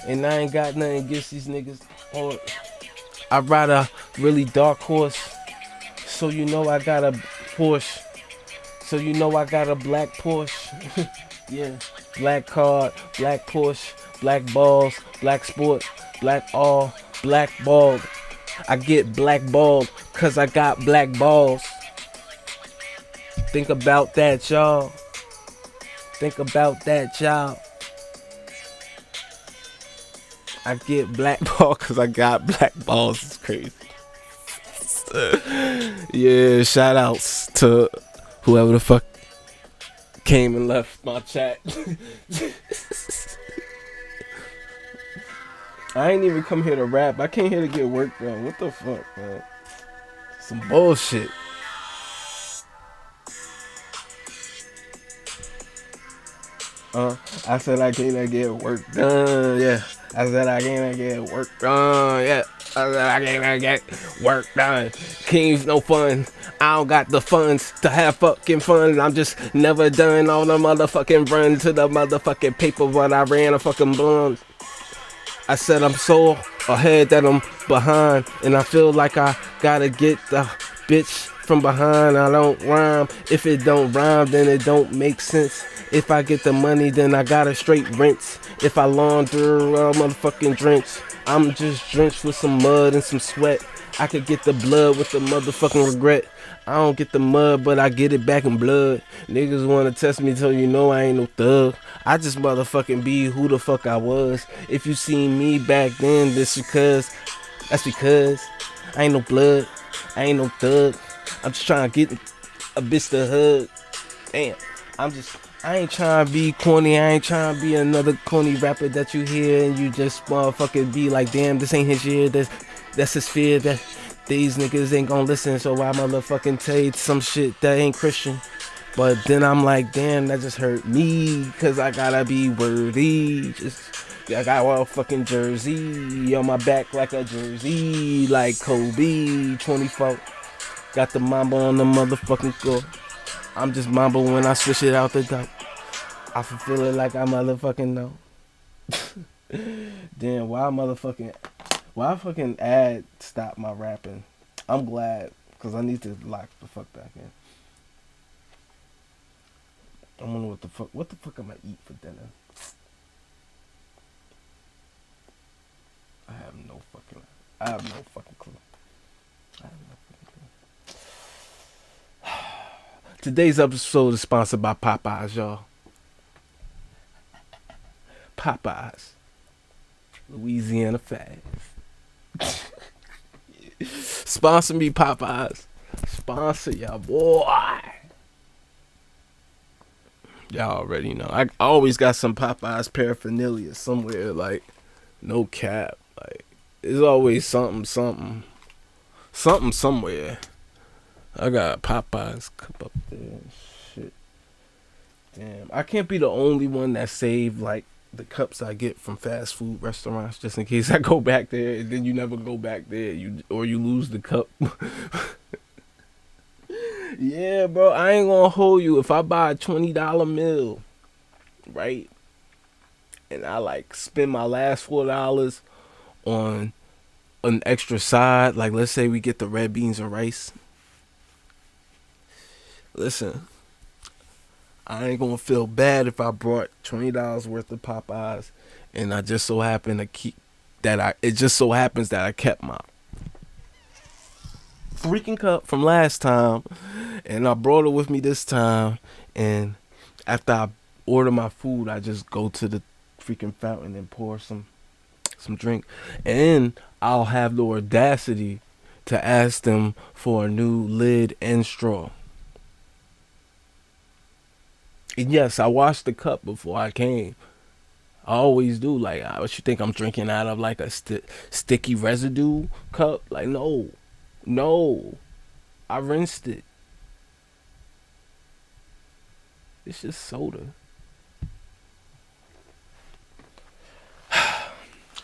S1: And I ain't got nothing against these niggas. Or I ride a really dark horse. So you know I got a Porsche. So you know I got a black Porsche. Yeah. Black card, black Porsche, black balls, black sport, black all, black bald. I get blackballed cause I got black balls. Think about that, y'all. Think about that, y'all. I get blackballed cause I got black balls. It's crazy. Yeah, shout outs to whoever the fuck came and left my chat. I ain't even come here to rap. I came here to get work done. What the fuck, man? Some bullshit. I said I came to get work done, yeah. I said I came to get work done, yeah. I can't get work done. Kings no fun. I don't got the funds to have fucking fun. I'm just never done on the motherfucking run to the motherfucking paper, but I ran a fucking blunt. I said I'm so ahead that I'm behind, and I feel like I gotta get the bitch from behind. I don't rhyme. If it don't rhyme, then it don't make sense. If I get the money, then I got a straight rinse. If I launder, motherfucking drench. I'm just drenched with some mud and some sweat. I could get the blood with the motherfucking regret. I don't get the mud, but I get it back in blood. Niggas wanna test me till you know I ain't no thug. I just motherfucking be who the fuck I was. If you seen me back then, that's because I ain't no blood. I ain't no thug. I'm just trying to get a bitch to hug. Damn, I ain't trying to be corny. I ain't trying to be another corny rapper that you hear and you just motherfucking be like, damn, this ain't his year. That's his fear. That these niggas ain't gonna listen. So I motherfucking tell you some shit that ain't Christian. But then I'm like, damn, that just hurt me. Cause I gotta be worthy. I got a fucking jersey on my back like a jersey. Like Kobe 24. Got the mamba on the motherfucking go. I'm just mamba when I switch it out the door. I feel it like I motherfucking know. Damn, why fucking ad stop my rapping? I'm glad, cause I need to lock the fuck back in. I wonder what the fuck I'm gonna eat for dinner. I have no fucking clue. I have no fucking clue. Today's episode is sponsored by Popeyes, y'all. Popeyes. Louisiana Fast. Sponsor me, Popeyes. Sponsor y'all, boy. Y'all already know. I always got some Popeyes paraphernalia somewhere, like, no cap. Like, there's always something somewhere. I got Popeyes cup up there. Shit. Damn. I can't be the only one that saved, like, the cups I get from fast food restaurants just in case I go back there and then you never go back there. You lose the cup. Yeah, bro. I ain't gonna hold you. If I buy a $20 meal, right? And I, like, spend my last $4 on an extra side, like, let's say we get the red beans and rice. Listen, I ain't gonna feel bad if I brought $20 worth of Popeyes and I just so happen to keep that it just so happens that I kept my freaking cup from last time and I brought it with me this time, and after I order my food I just go to the freaking fountain and pour some drink, and I'll have the audacity to ask them for a new lid and straw. And yes, I washed the cup before I came. I always do. Like, what you think I'm drinking out of, like a sticky residue cup? Like, no. I rinsed it. It's just soda.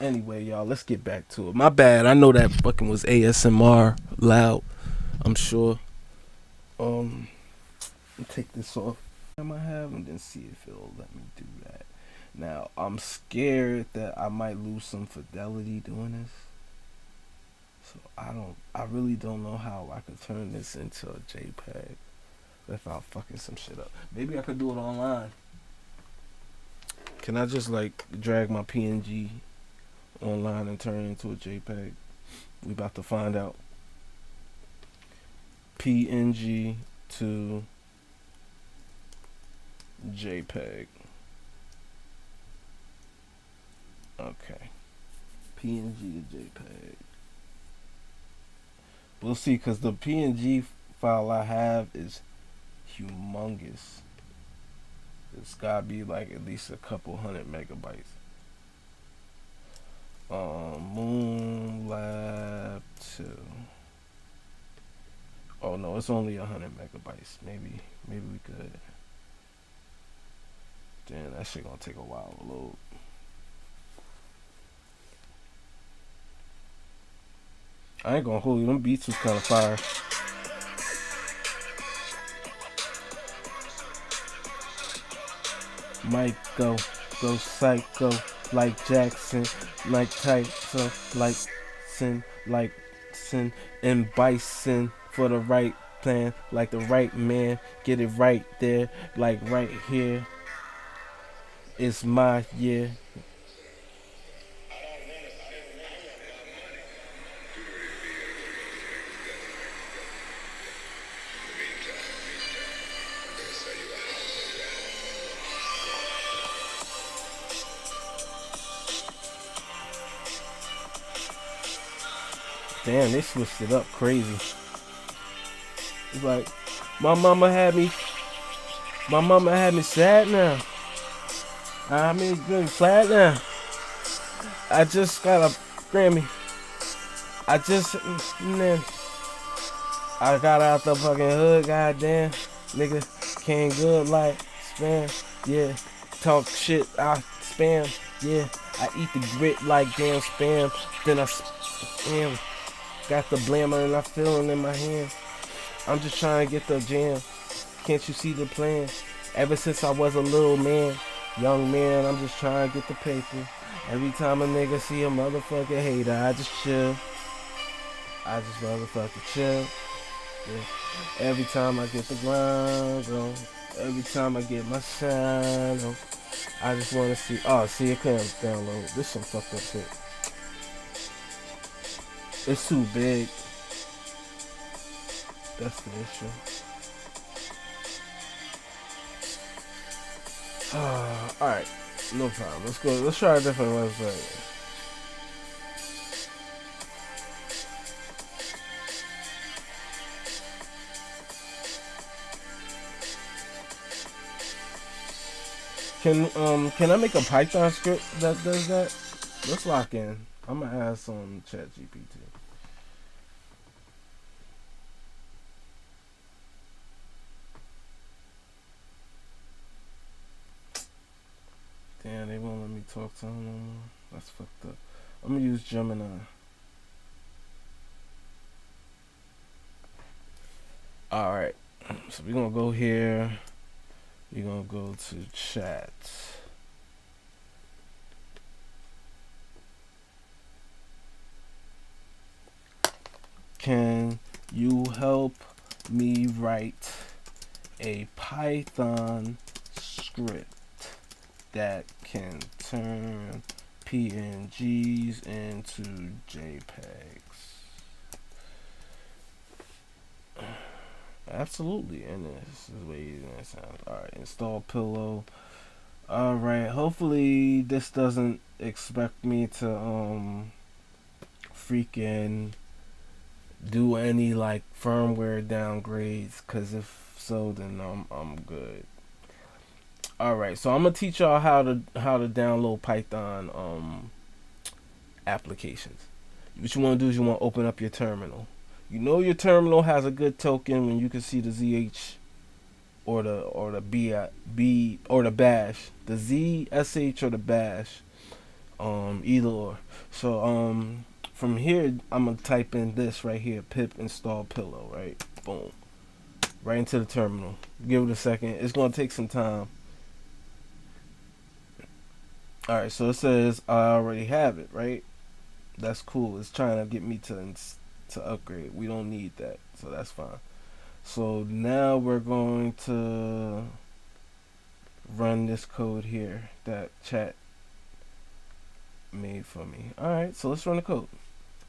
S1: Anyway, y'all, let's get back to it. My bad. I know that fucking was ASMR loud. I'm sure. Let me take this off. I have and then see if it'll let me do that. Now I'm scared that I might lose some fidelity doing this, so I really don't know how I could turn this into a JPEG without fucking some shit up. Maybe I could do it online. Can I just, like, drag my PNG online and turn it into a JPEG? We about to find out. PNG to JPEG. Okay. PNG to JPEG. We'll see, because the PNG file I have is humongous. It's gotta be like at least a couple 100 megabytes. Moon Lab 2. Oh no, it's only 100 megabytes. Maybe we could. Damn, that shit gonna take a while to load. I ain't gonna hold you. Them beats was kind of fire. Might go psycho like Jackson, like Tyson, like Sin, and Bison for the right plan, like the right man. Get it right there, like right here. It's my year. Damn, they switched it up crazy. It's like my mama had me sad now. I mean, really flat now. I just got a Grammy. Man, I got out the fucking hood, goddamn. Nigga came good like spam, yeah. Talk shit, I spam, yeah. I eat the grit like damn spam. Then I spam. Got the blammer and I feel it in my hand. I'm just trying to get the jam. Can't you see the plan? Ever since I was a little man, young man, I'm just trying to get the paper. Every time a nigga see a motherfucking hater, I just chill. I just motherfucking chill. Yeah. Every time I get the grind on, every time I get my shine on, I just wanna see. Oh, see, it couldn't download. This some fucked up shit. It's too big. That's the issue. Alright, no problem. Let's go. Let's try a different website. Can I make a Python script that does that? Let's lock in. I'm gonna ask on ChatGPT. Damn, they won't let me talk to him no more. That's fucked up. I'm gonna use Gemini. Alright. So we're gonna go here. We're gonna go to chat. Can you help me write a Python script that can turn PNGs into JPEGs? Absolutely, and this is way easier than it sounds. Alright, install Pillow. Alright, hopefully this doesn't expect me to freaking do any like firmware downgrades, cause if so, then I'm good. Alright, so I'm gonna teach y'all how to download Python applications. What you want to do is you want to open up your terminal. You know your terminal has a good token when you can see the ZH or the B or the bash, the ZSH or the bash, either or. So from here I'm gonna type in this right here, pip install Pillow, right? Boom, right into the terminal. Give it a second. It's gonna take some time. All right, so it says I already have it, right? That's cool. It's trying to get me to upgrade. We don't need that, so that's fine. So now we're going to run this code here that chat made for me. Alright, so let's run the code.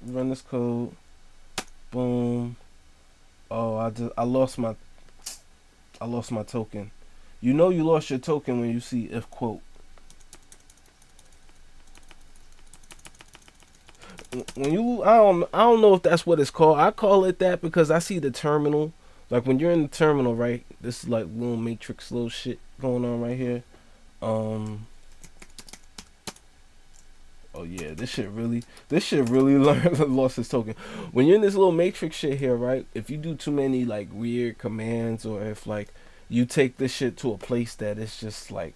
S1: Run this code. Boom. Oh, I lost my token. You know you lost your token when you see if quote. When you I don't know if that's what it's called. I call it that because I see the terminal. Like when you're in the terminal, right? This is like little matrix little shit going on right here. Oh yeah, this shit really lost its token. When you're in this little matrix shit here, right? If you do too many like weird commands, or if like you take this shit to a place that it's just like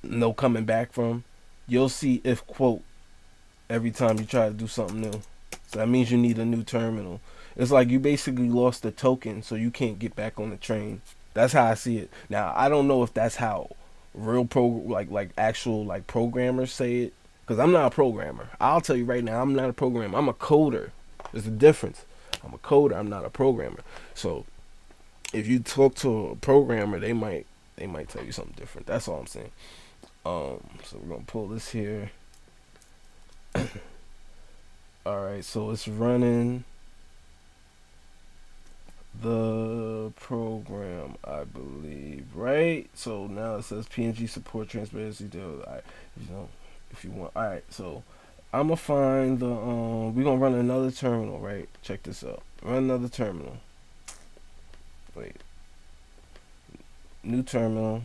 S1: no coming back from, you'll see if quote every time you try to do something new. So that means you need a new terminal. It's like you basically lost the token, so you can't get back on the train. That's how I see it. Now I don't know if that's how real like actual like programmers say it, because I'm not a programmer. I'll tell you right now, I'm not a programmer. I'm a coder. There's a difference. I'm a coder. I'm not a programmer. So if you talk to a programmer, they might tell you something different. That's all I'm saying. So we're gonna pull this here. All right, so it's running the program, I believe, right? So now it says PNG support transparency. If you want. All right, so I'm gonna find the we're gonna run another terminal, right? Check this out. Run another terminal. Wait. New terminal.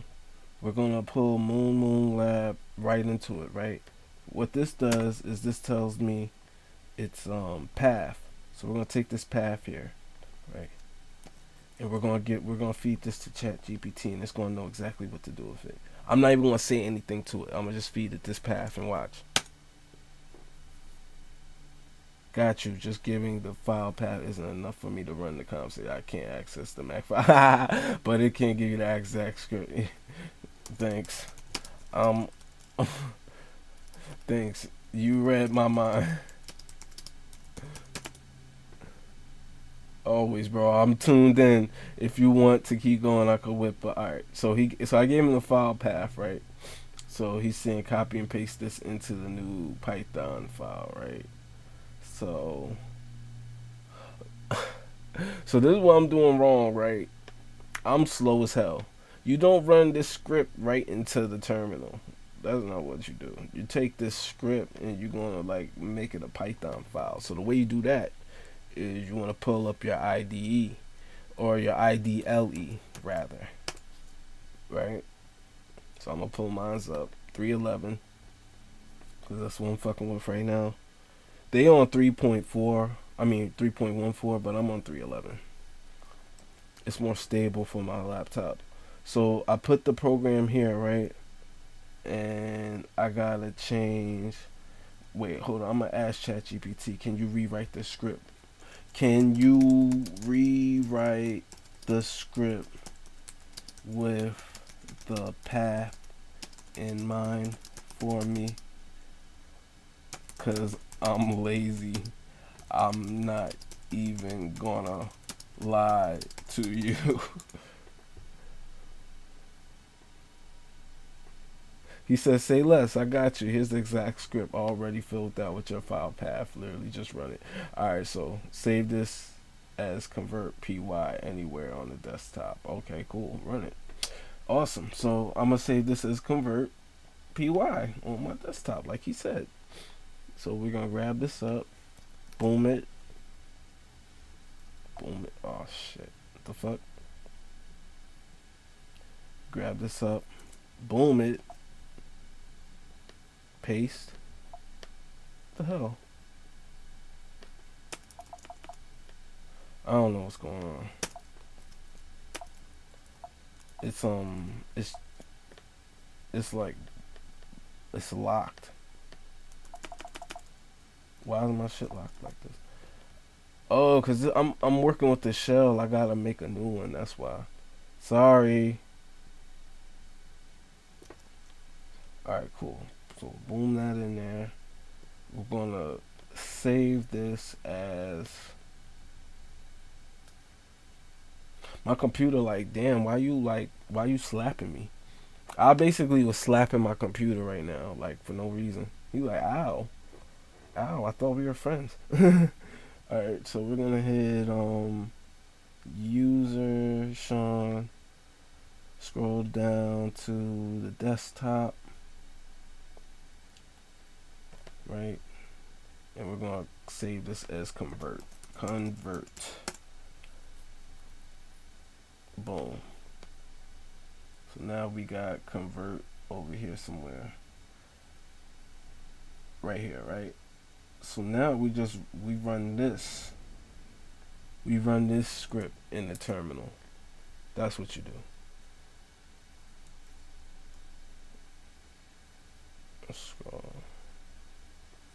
S1: We're gonna pull Moon Lab right into it, right? What this does is this tells me it's path. So we're gonna take this path here, right? And we're gonna feed this to Chat GPT, and it's gonna know exactly what to do with it. I'm not even gonna say anything to it. I'm gonna just feed it this path and watch. Got you. Just giving the file path isn't enough for me to run the conversation. I can't access the Mac file, but it can't give you the exact script. Thanks. Thanks. You read my mind. Always, bro. I'm tuned in. If you want to keep going, I could whip. But all right. So I gave him the file path, right? So he's saying copy and paste this into the new Python file, right? So this is what I'm doing wrong, right? I'm slow as hell. You don't run this script right into the terminal. That's not what you do. You take this script and you're gonna like make it a Python file. So the way you do that is you want to pull up your IDE or your IDLE rather, right? So I'm gonna pull mine's up 311 because that's what I'm fucking with right now. They on 3.4, I mean 3.14, but I'm on 311. It's more stable for my laptop. So I put the program here, right? And I gotta change. Wait, hold on. I'm gonna ask ChatGPT, can you rewrite the script? Can you rewrite the script with the path in mind for me? Cause I'm lazy. I'm not even gonna lie to you. He says, say less. I got you. Here's the exact script already filled out with your file path. Literally just run it. Alright, so save this as convert py anywhere on the desktop. Okay, cool. Run it. Awesome. So I'm going to save this as convert py on my desktop, like he said. So we're going to grab this up. Boom it. Boom it. Oh, shit. What the fuck? Grab this up. Boom it. Paste. What the hell? I don't know what's going on. It's like it's locked. Why is my shit locked like this? Oh, cause I'm working with the shell. I gotta make a new one. That's why. Sorry. All right, cool. So boom that in there. We're gonna save this as my computer. Like, damn, why you slapping me? I basically was slapping my computer right now, like for no reason. He like, ow, ow. I thought we were friends. All right, so we're gonna hit user Sean. Scroll down to the desktop. Right, and we're gonna save this as convert. Boom. So now we got convert over here somewhere, right here, right? So now we run this script in the terminal. That's what you do. Let's scroll.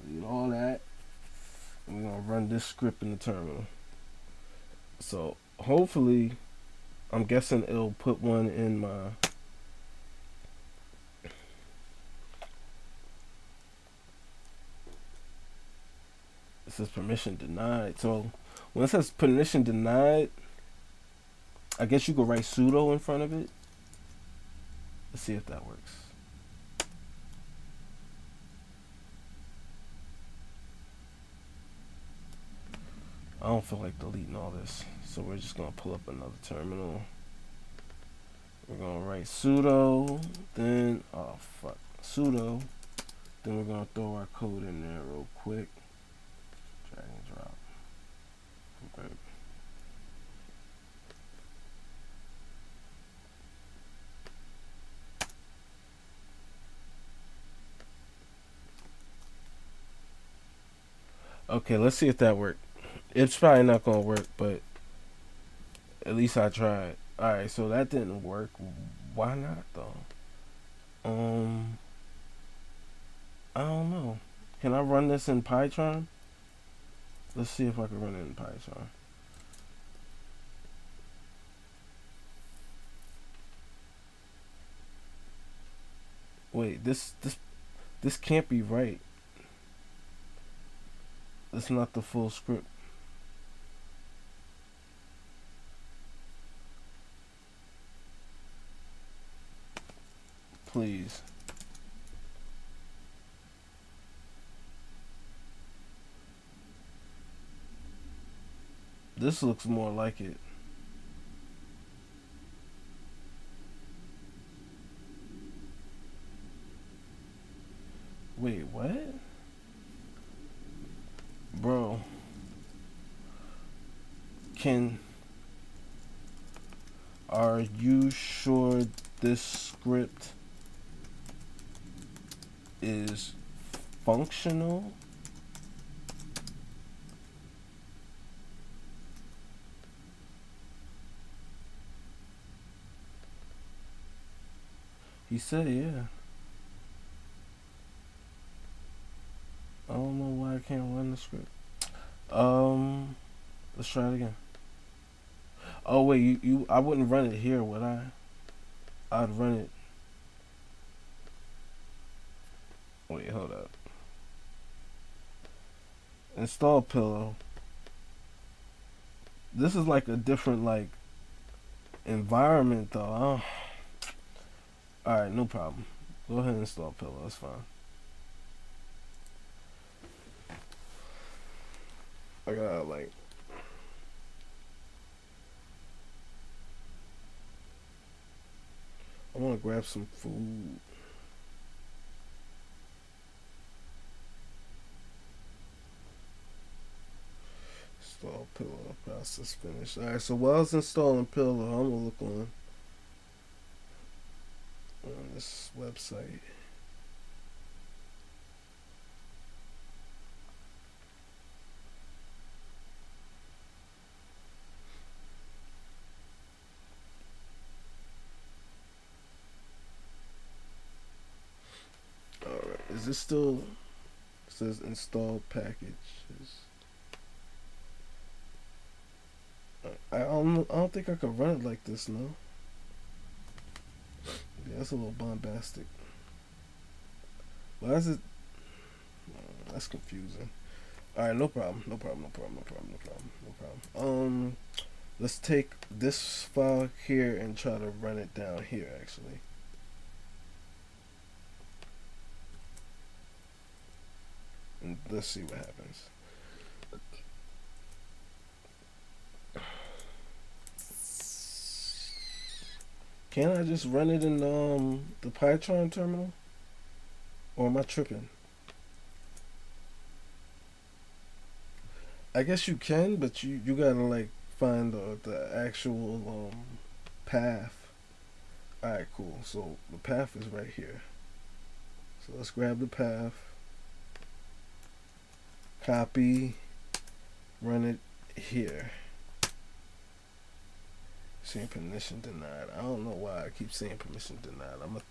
S1: Delete all that. And we're gonna run this script in the terminal. So hopefully, I'm guessing it'll put one in my. It says permission denied. So when it says permission denied, I guess you could write sudo in front of it. Let's see if that works. I don't feel like deleting all this, so we're just gonna pull up another terminal. We're gonna write sudo, then sudo, then we're gonna throw our code in there real quick. Drag and drop. Okay. Okay, let's see if that worked. It's probably not gonna work, but at least I tried. Alright, so that didn't work. Why not though? I don't know. Can I run this in Python? Let's see if I can run it in Python. Wait, this can't be right. It's not the full script. Please. This looks more like it. Wait, what? Bro. Are you sure this script is functional? He said, yeah. I don't know why I can't run the script. Let's try it again. Oh wait, I wouldn't run it here, would I? I'd run it. Wait, hold up. Install pillow. This is like a different like environment though. Alright, no problem. Go ahead and install pillow, that's fine. I gotta like I wanna grab some food. Install pillow, process finished. Alright, so while I was installing pillow, I'm gonna look on this website. Alright, is this still it says install packages? I don't think I could run it like this, no. Yeah, that's a little bombastic. Why is it? That's confusing. All right, no problem. Let's take this file here and try to run it down here. Actually, and let's see what happens. Can't I just run it in the Python terminal? Or am I tripping? I guess you can, but you gotta like find the actual path. Alright, cool. So the path is right here. So let's grab the path. Copy. Run it here. Saying permission denied. I don't know why I keep saying permission denied. I'm gonna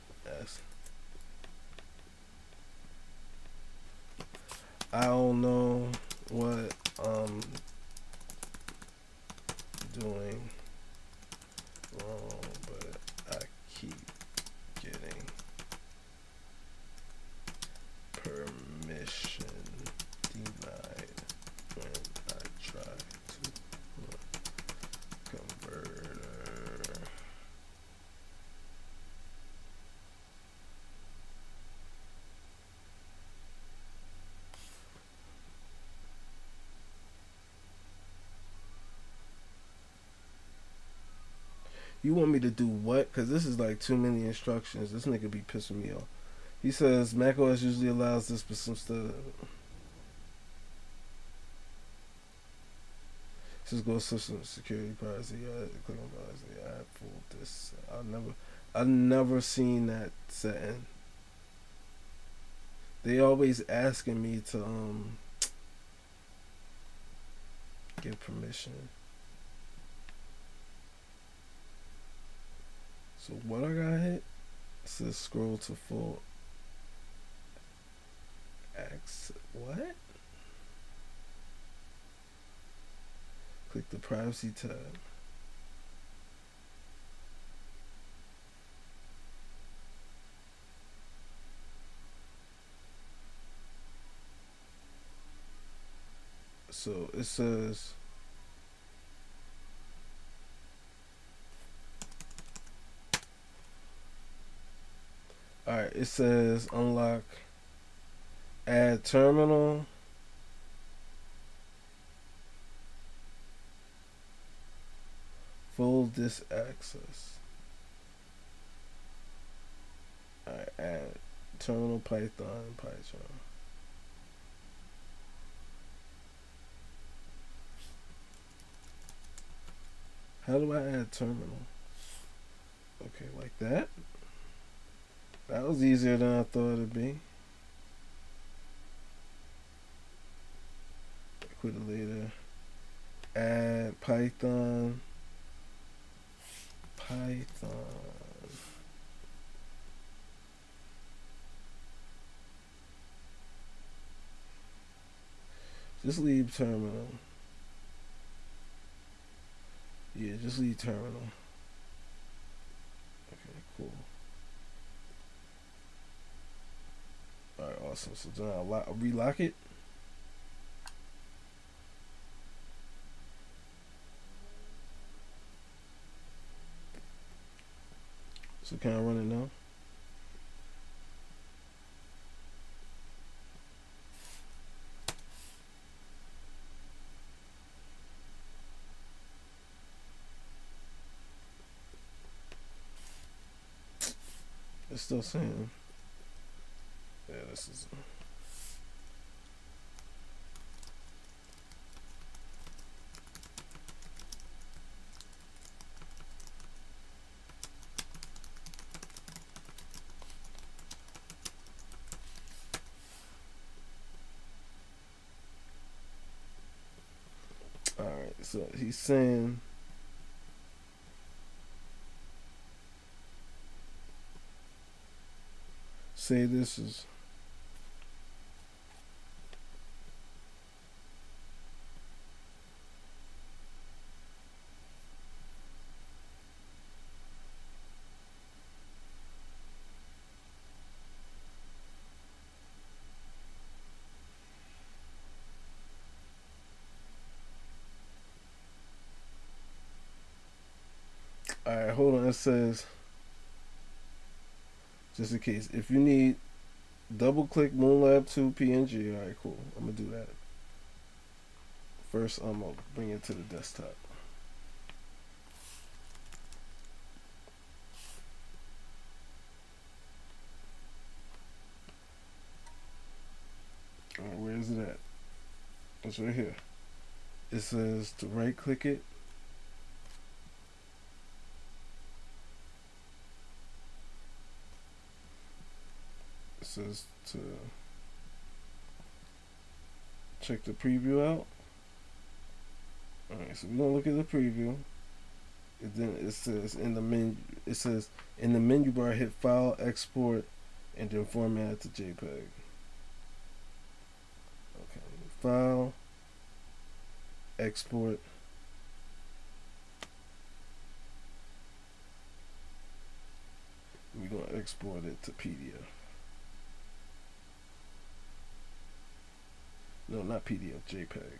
S1: ask. I don't know what I'm doing wrong, but I keep getting permission denied when I try to run converter. You want me to do what? Because this is like too many instructions. This nigga be pissing me off. He says macOS usually allows this, but some stuff. Just go system security privacy. Click on privacy. I fooled this. I never seen that setting. They always asking me to give permission. So what I got hit? It says scroll to full access. What? Click the privacy tab. So it says alright, it says unlock, add terminal, full disk access. Alright, add terminal Python, PyCharm. How do I add terminal? Okay, like that. That was easier than I thought it'd be. Quit it later. Add Python. Just leave terminal. Yeah, just leave terminal. Okay, cool. Alright, awesome. So then I'll relock it. So can I run it now? It's still saying. Yeah, this is. Alright, so he's saying. Say this is. Alright, hold on. It says, just in case, if you need, double click MoonLab 2 PNG. Alright, cool. I'm gonna do that. First, I'm gonna bring it to the desktop. Alright, where is it at? It's right here. It says to right click it. It says to check the preview out. Alright, so we're gonna look at the preview. And then it says in the menu, bar, hit file, export, and then format it to JPEG. Okay, file, export. We're gonna export it to PDF. No, not PDF, JPEG.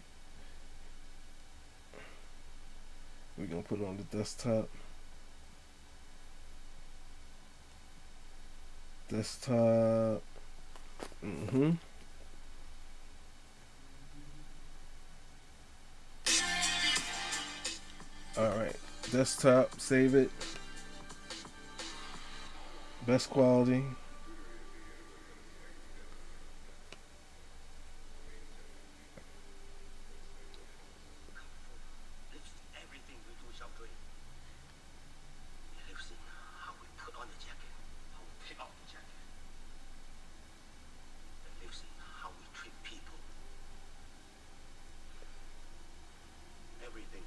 S1: We're gonna put it on the desktop. Desktop. Alright. Desktop, save it. Best quality.
S4: Everything we do shall do. It lives in how we put on the jacket, how we pick off the jacket. It lives in how we treat people. Everything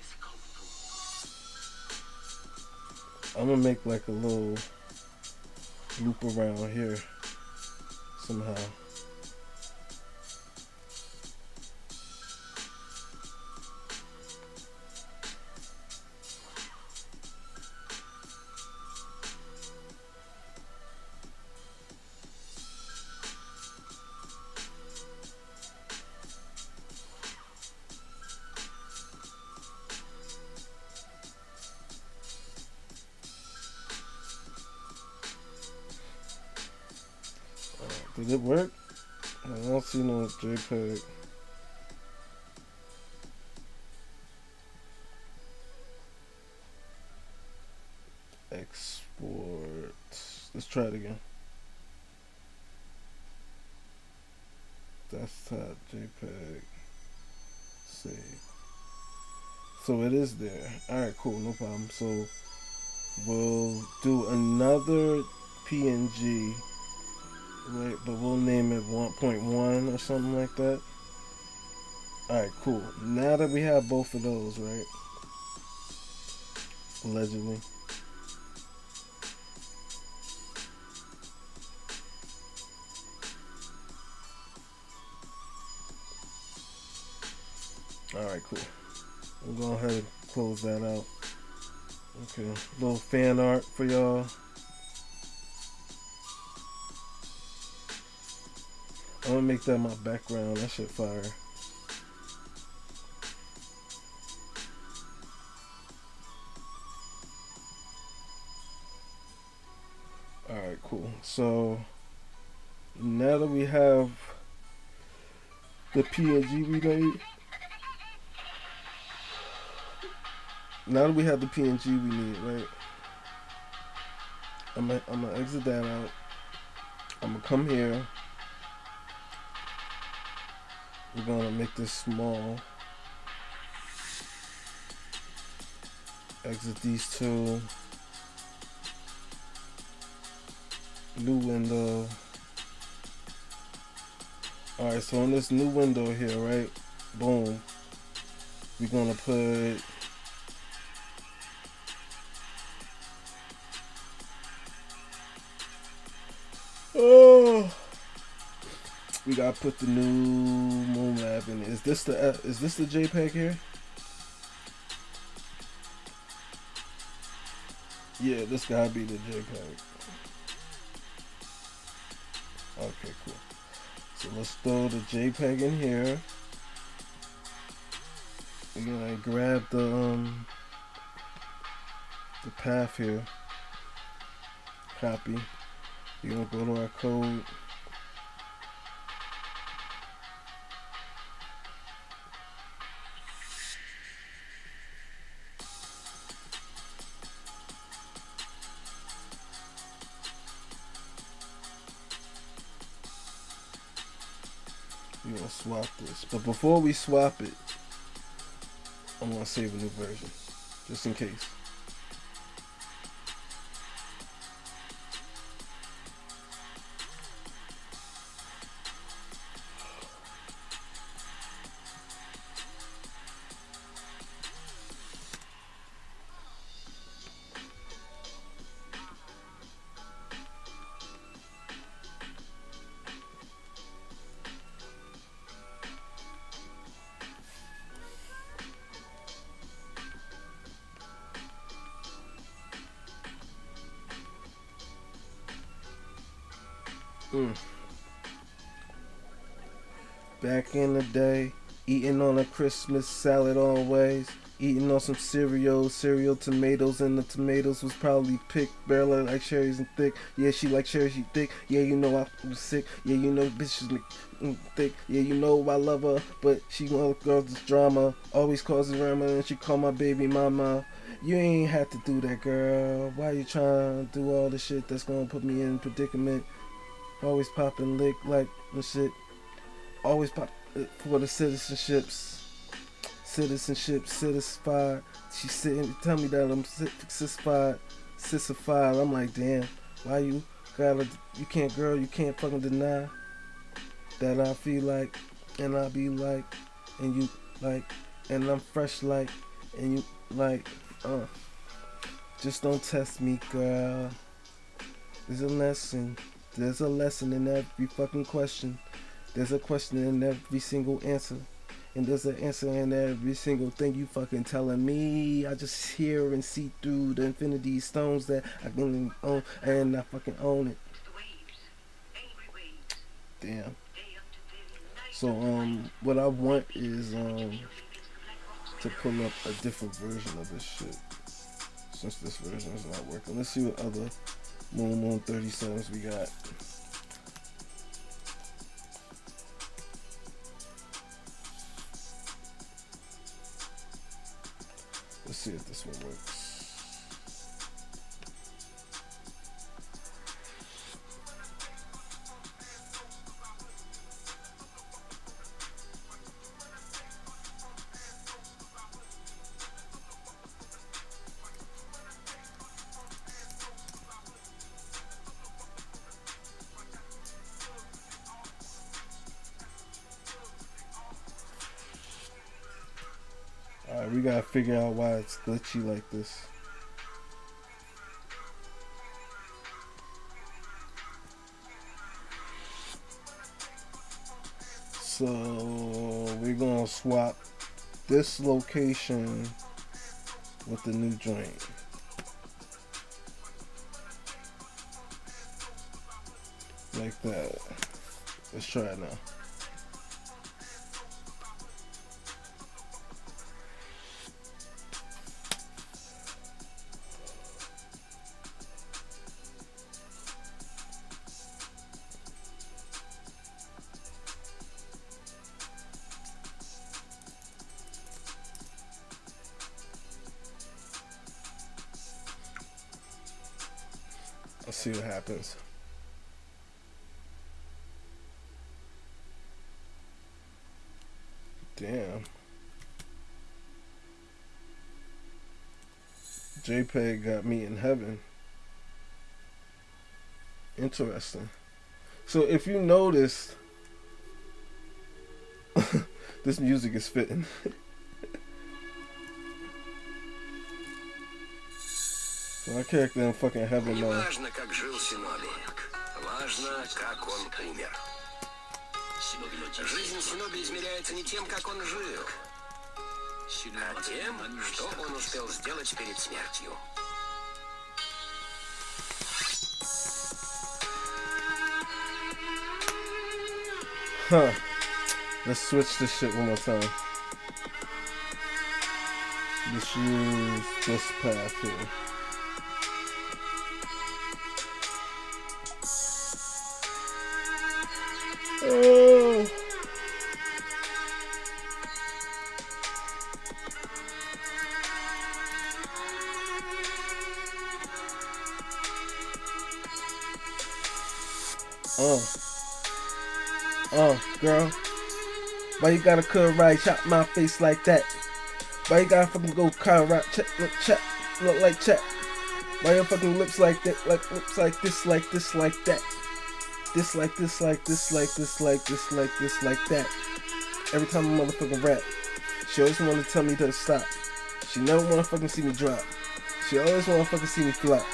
S4: is comfortable.
S1: I'm gonna make like a little loop around here somehow. Did it work? I don't see no JPEG. Export. Let's try it again. Desktop JPEG. Save. So it is there. Alright, cool, no problem. So we'll do another PNG. Right, but we'll name it 1.1 or something like that. Alright, cool. Now that we have both of those, right? Allegedly. Alright, cool. We'll go ahead and close that out. Okay, little fan art for y'all. I'm gonna make that my background. That shit fire. Alright, cool. So now that we have the PNG we made, we need, right? I'm gonna exit that out. I'm gonna come here. We're gonna make this small. Exit these two. New window. Alright, so in this new window here, right? Boom. We're gonna put we gotta put the new moon map in. Is this the JPEG here? Yeah, this gotta be the JPEG. Okay, cool. So let's throw the JPEG in here. We're gonna grab the path here. Copy. We're gonna go to our code. We're gonna swap this. But before we swap it, I'm gonna save a new version. Just in case. Back in the day, eating on a Christmas salad always. Eating on some cereal, tomatoes, and the tomatoes was probably picked. Brawler like cherries and thick. Yeah, she like cherries, she thick. Yeah, you know I was sick. Yeah, you know bitches thick. Yeah, you know I love her, but she want girls this drama. Always causes drama, and she call my baby mama. You ain't have to do that, girl. Why you trying to do all the shit that's gonna put me in predicament? Always popping lick like the shit. Always pop for the citizenships. Satisfied. She sitting, tell me that I'm sissified. I'm like, damn, why you can't, girl, you can't fucking deny that I feel like, and I be like, and you like, and I'm fresh like, and you like, just don't test me, girl. There's a lesson in every fucking question. There's a question in every single answer. And there's an answer in every single thing you fucking telling me. I just hear and see through the infinity stones that I can own, and I fucking own it. Damn. So what I want is to pull up a different version of this shit, since this version is not working. Let's see what other Moon 37s we got. Let's see if this one works. Alright, we gotta figure out why it's glitchy like this. So we're gonna swap this location with the new joint. Like that. Let's try it now. Let's see what happens. Damn. JPEG got me in heaven. Interesting. So if you noticed, this music is fitting. My character in fucking heaven,
S4: Не
S1: man.
S4: важно, как жил Синоби. Важно, как он умер. Жизнь Синоби измеряется не тем, как он жил, а тем, что он успел сделать перед смертью.
S1: Huh. Let's switch this shit one more time. Let's use this path here. Oh. Girl, why you gotta cut right, chop my face like that? Why you gotta fucking go cut right, check, look like check? Why your fucking lips like that, like lips like this, like this, like that? This like this, like this, like this, like this, like this, like that. Every time I motherfucking rap, she always wanna tell me to stop. She never wanna fucking see me drop. She always wanna fucking see me flop.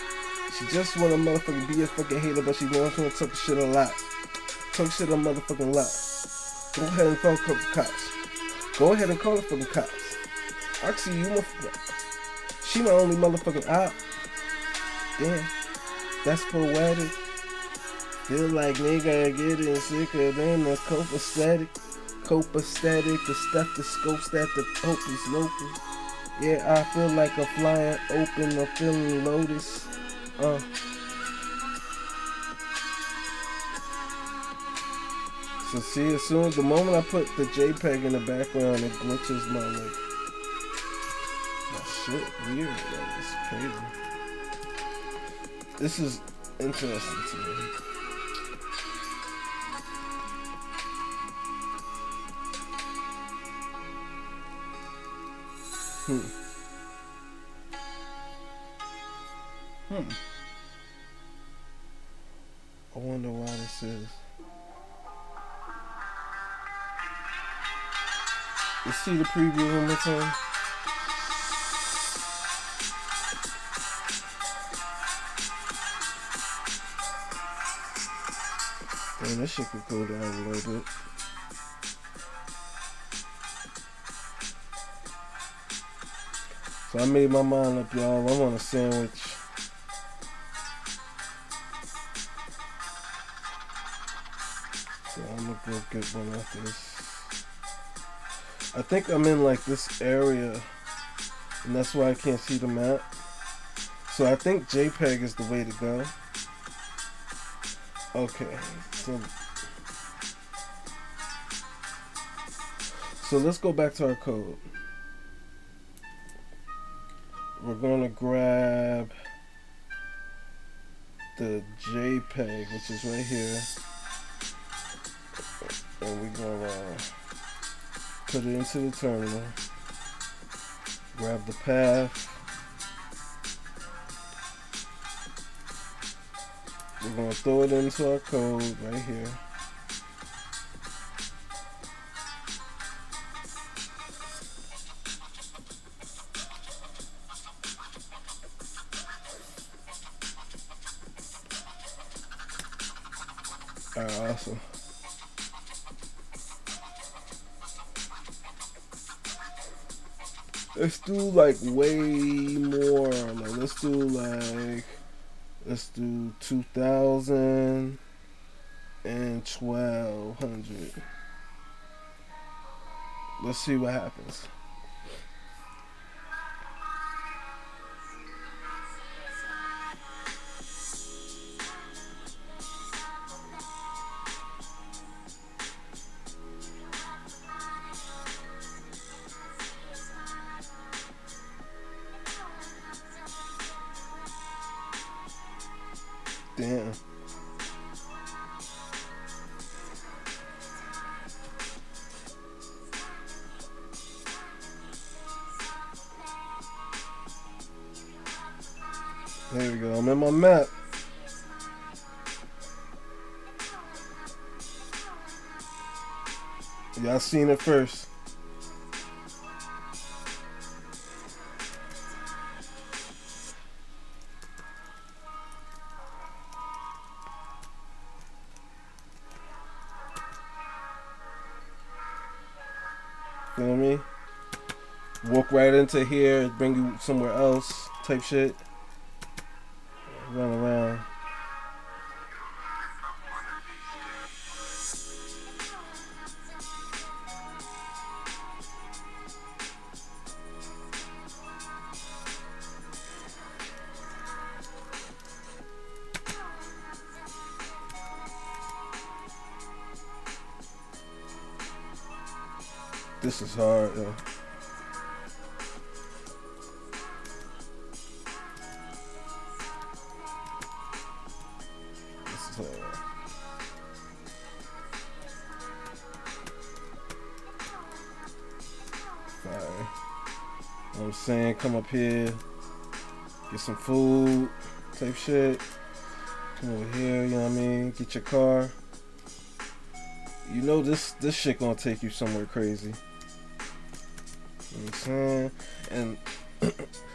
S1: She just wanna motherfucking be a fucking hater, but she always wanna talk shit a lot. Talk shit a motherfucking lot. Go ahead and call the cops. Go ahead and call the fucking cops. Actually, you motherfucker. She my only motherfucking op. Damn. That's poetic. Feel like nigga getting sicker than a copacetic. Copacetic, the stethoscopes that the hopeless locals. Yeah, I feel like a flying open, I'm feeling lotus. So see, as soon as the moment I put the JPEG in the background, it glitches my shit weird. Like, it's crazy. This is interesting to me. I wonder why this is. Let's see the preview one more time. Damn, this shit could go down a little bit. So I made my mind up, y'all. I want a sandwich. So I'm gonna go get one after this. I think I'm in like this area, and that's why I can't see the map. So I think JPEG is the way to go. Okay, so let's go back to our code. We're gonna grab the JPEG, which is right here, and we're gonna put it into the terminal. Grab the path. We're gonna throw it into our code right here. Alright, awesome. Let's do like way more. Like let's do 2000 and 1200. Let's see what happens. Damn. There we go. I'm in my map. Y'all seen it first. You know what I mean? Walk right into here, bring you somewhere else type shit. Run around. This is hard, yo. This is hard. Fire. You know what I'm saying? Come up here, get some food, type shit. Come over here, you know what I mean? Get your car. You know this shit gonna take you somewhere crazy. You know what I'm saying? And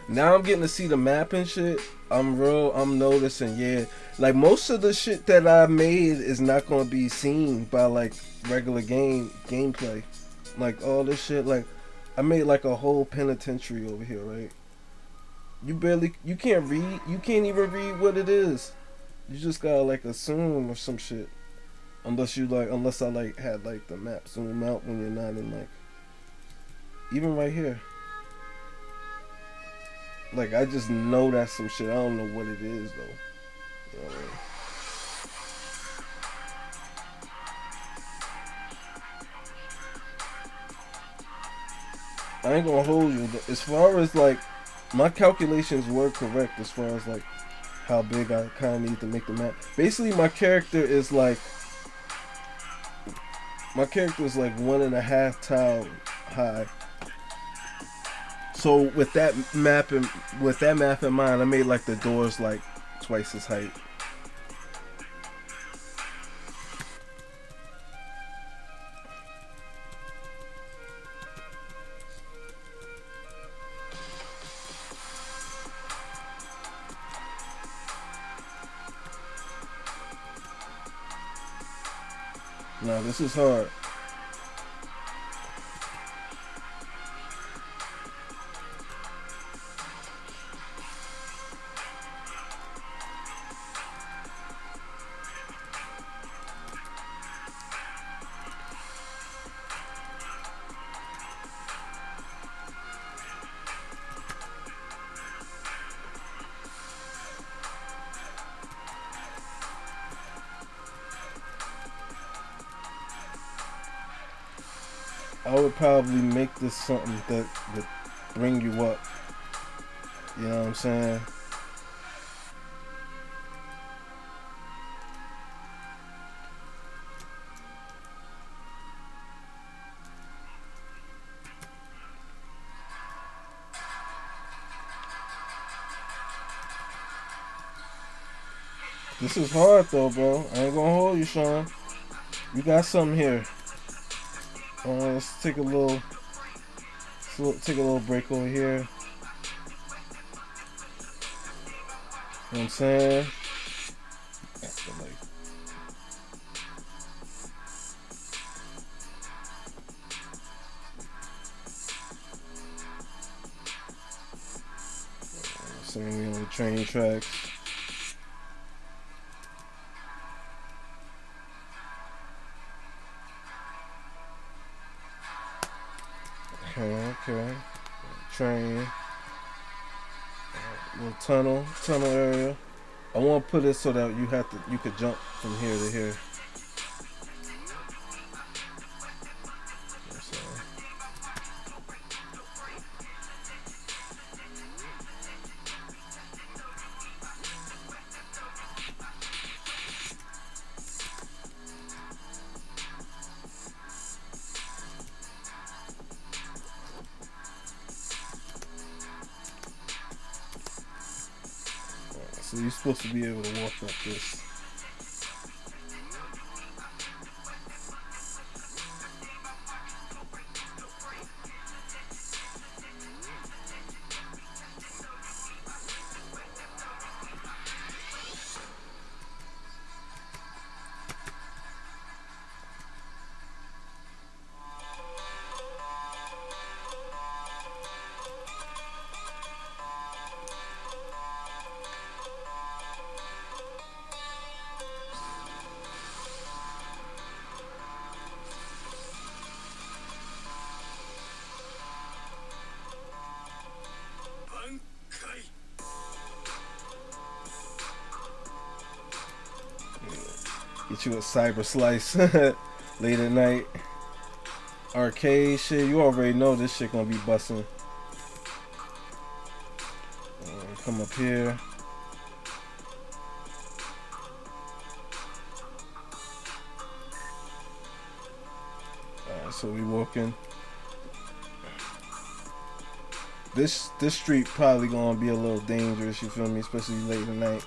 S1: now I'm getting to see the map and shit. I'm noticing, yeah. Like most of the shit that I made is not gonna be seen by like regular gameplay. Like all this shit, like I made like a whole penitentiary over here, right? You can't even read what it is. You just gotta like assume or some shit. Unless I like had like the map zoom out when you're not in like, even right here. Like I just know that's some shit. I don't know what it is though. You know what I mean? I ain't gonna hold you. As far as like, my calculations were correct as far as like how big I kind of need to make the map. Basically, my character is like 1.5 tile high. So with that map in mind, I made like the doors like twice his height. Now this is hard. I would probably make this something that would bring you up. You know what I'm saying? This is hard though, bro. I ain't gonna hold you, Sean. You got something here. Let's take a little break over here. You know what I'm saying? Saying we on the train tracks. Okay. Train. Little tunnel area. I want to put it so that you could jump from here to here. So you're supposed to be able to walk up this. Get you a cyber slice late at night. Arcade shit, you already know this shit gonna be busting. Come up here. Alright, so we walking. This street probably gonna be a little dangerous, you feel me? Especially late at night.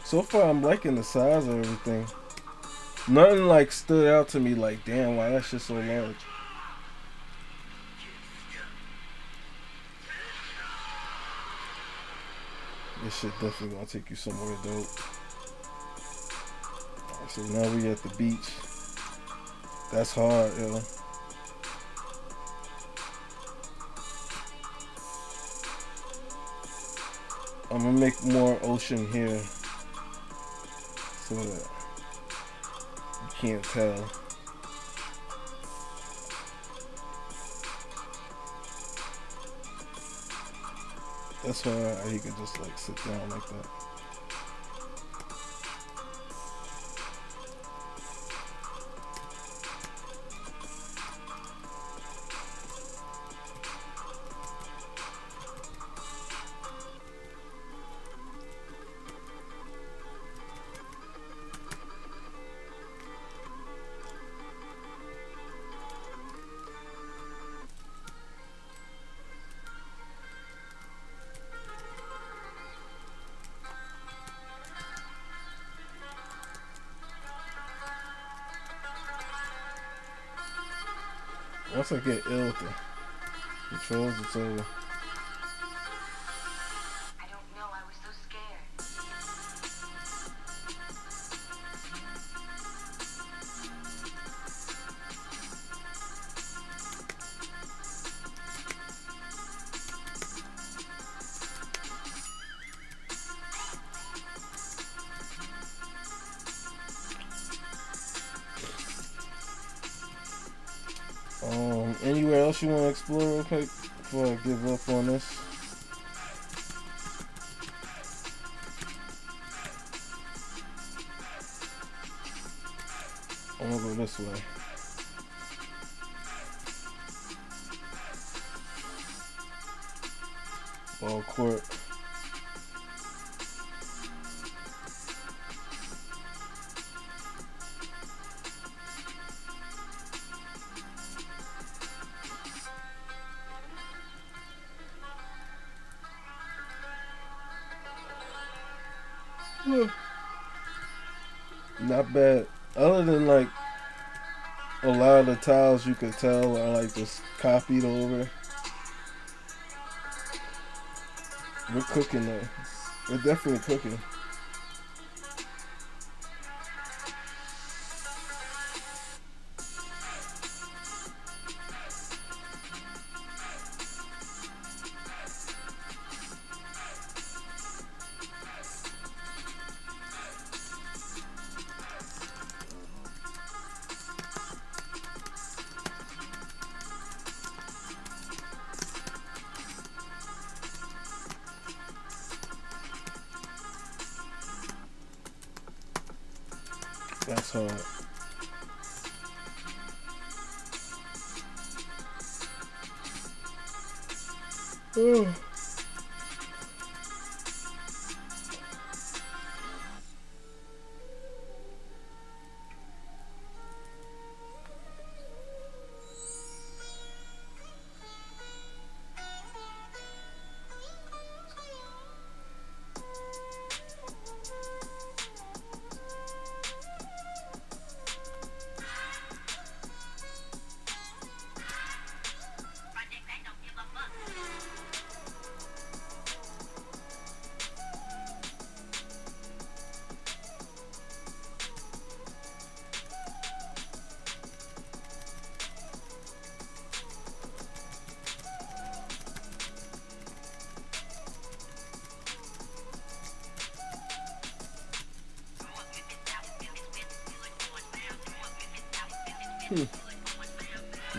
S1: So far, I'm liking the size of everything. Nothing like stood out to me like, damn, why that shit so large. This shit definitely gonna take you somewhere dope. Alright, so now we at the beach. That's hard, yo. I'm gonna make more ocean here so that you can't tell. That's why he could just like sit down like that. Once I get ill with the controls, it's over.
S5: I don't know, I was so scared.
S1: Anywhere else you want to explore real quick before I give up on this? I'm gonna go this way. Ball court. Not bad. Other than like a lot of the tiles you could tell are like just copied over. We're cooking though. We're definitely cooking. That's hard.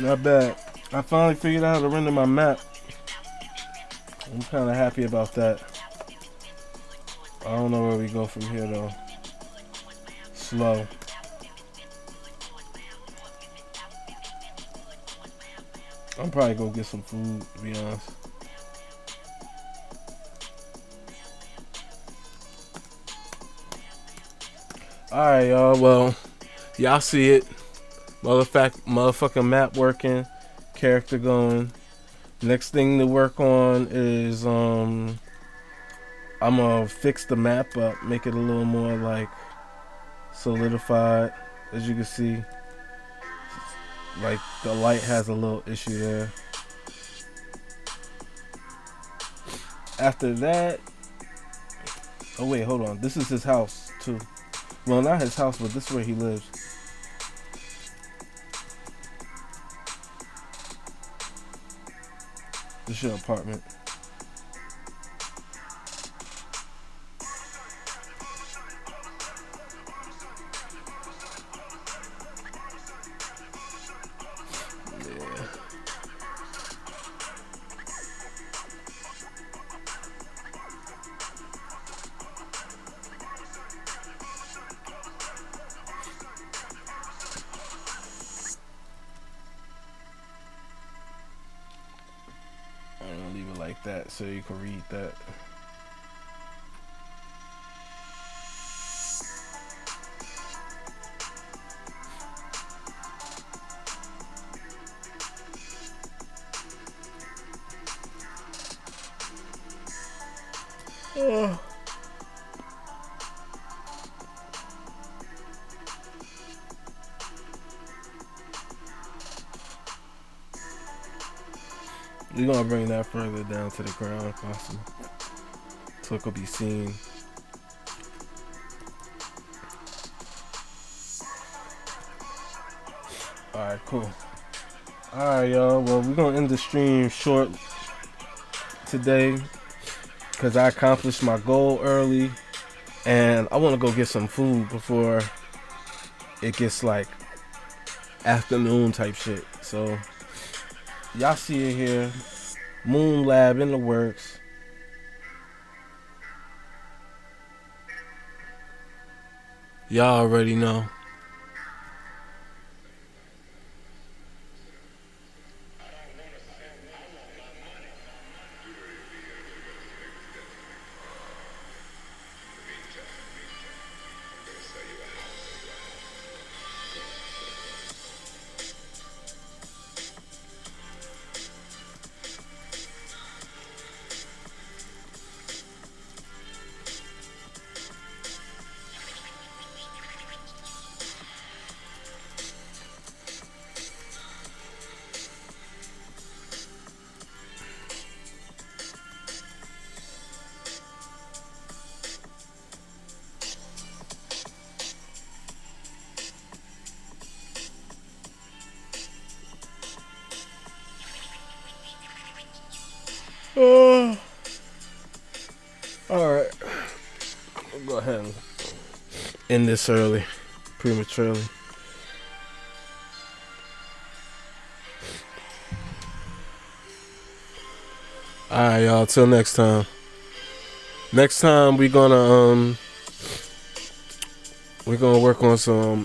S1: Not bad. I finally figured out how to render my map. I'm kind of happy about that. I don't know where we go from here though. Slow. I'm probably gonna get some food, to be honest. Alright, y'all. Well, y'all see it. Motherfucking map working. Character going. Next thing to work on is I'm gonna fix the map up, make it a little more like solidified. As you can see, like the light has a little issue there. After that, oh wait, hold on. This is his house too. Well, not his house, but this is where he lives. This is your apartment. that so you can read that. We're gonna bring that further down to the ground if possible, so it could be seen. Alright, cool. Alright, y'all. Well, we're gonna end the stream short today because I accomplished my goal early, and I want to go get some food before it gets like afternoon type shit. So y'all see it here. Moon Lab in the works. Y'all already know. Alright. We'll go ahead and end this early, prematurely. Alright, y'all. Till next time. Next time we're gonna work on some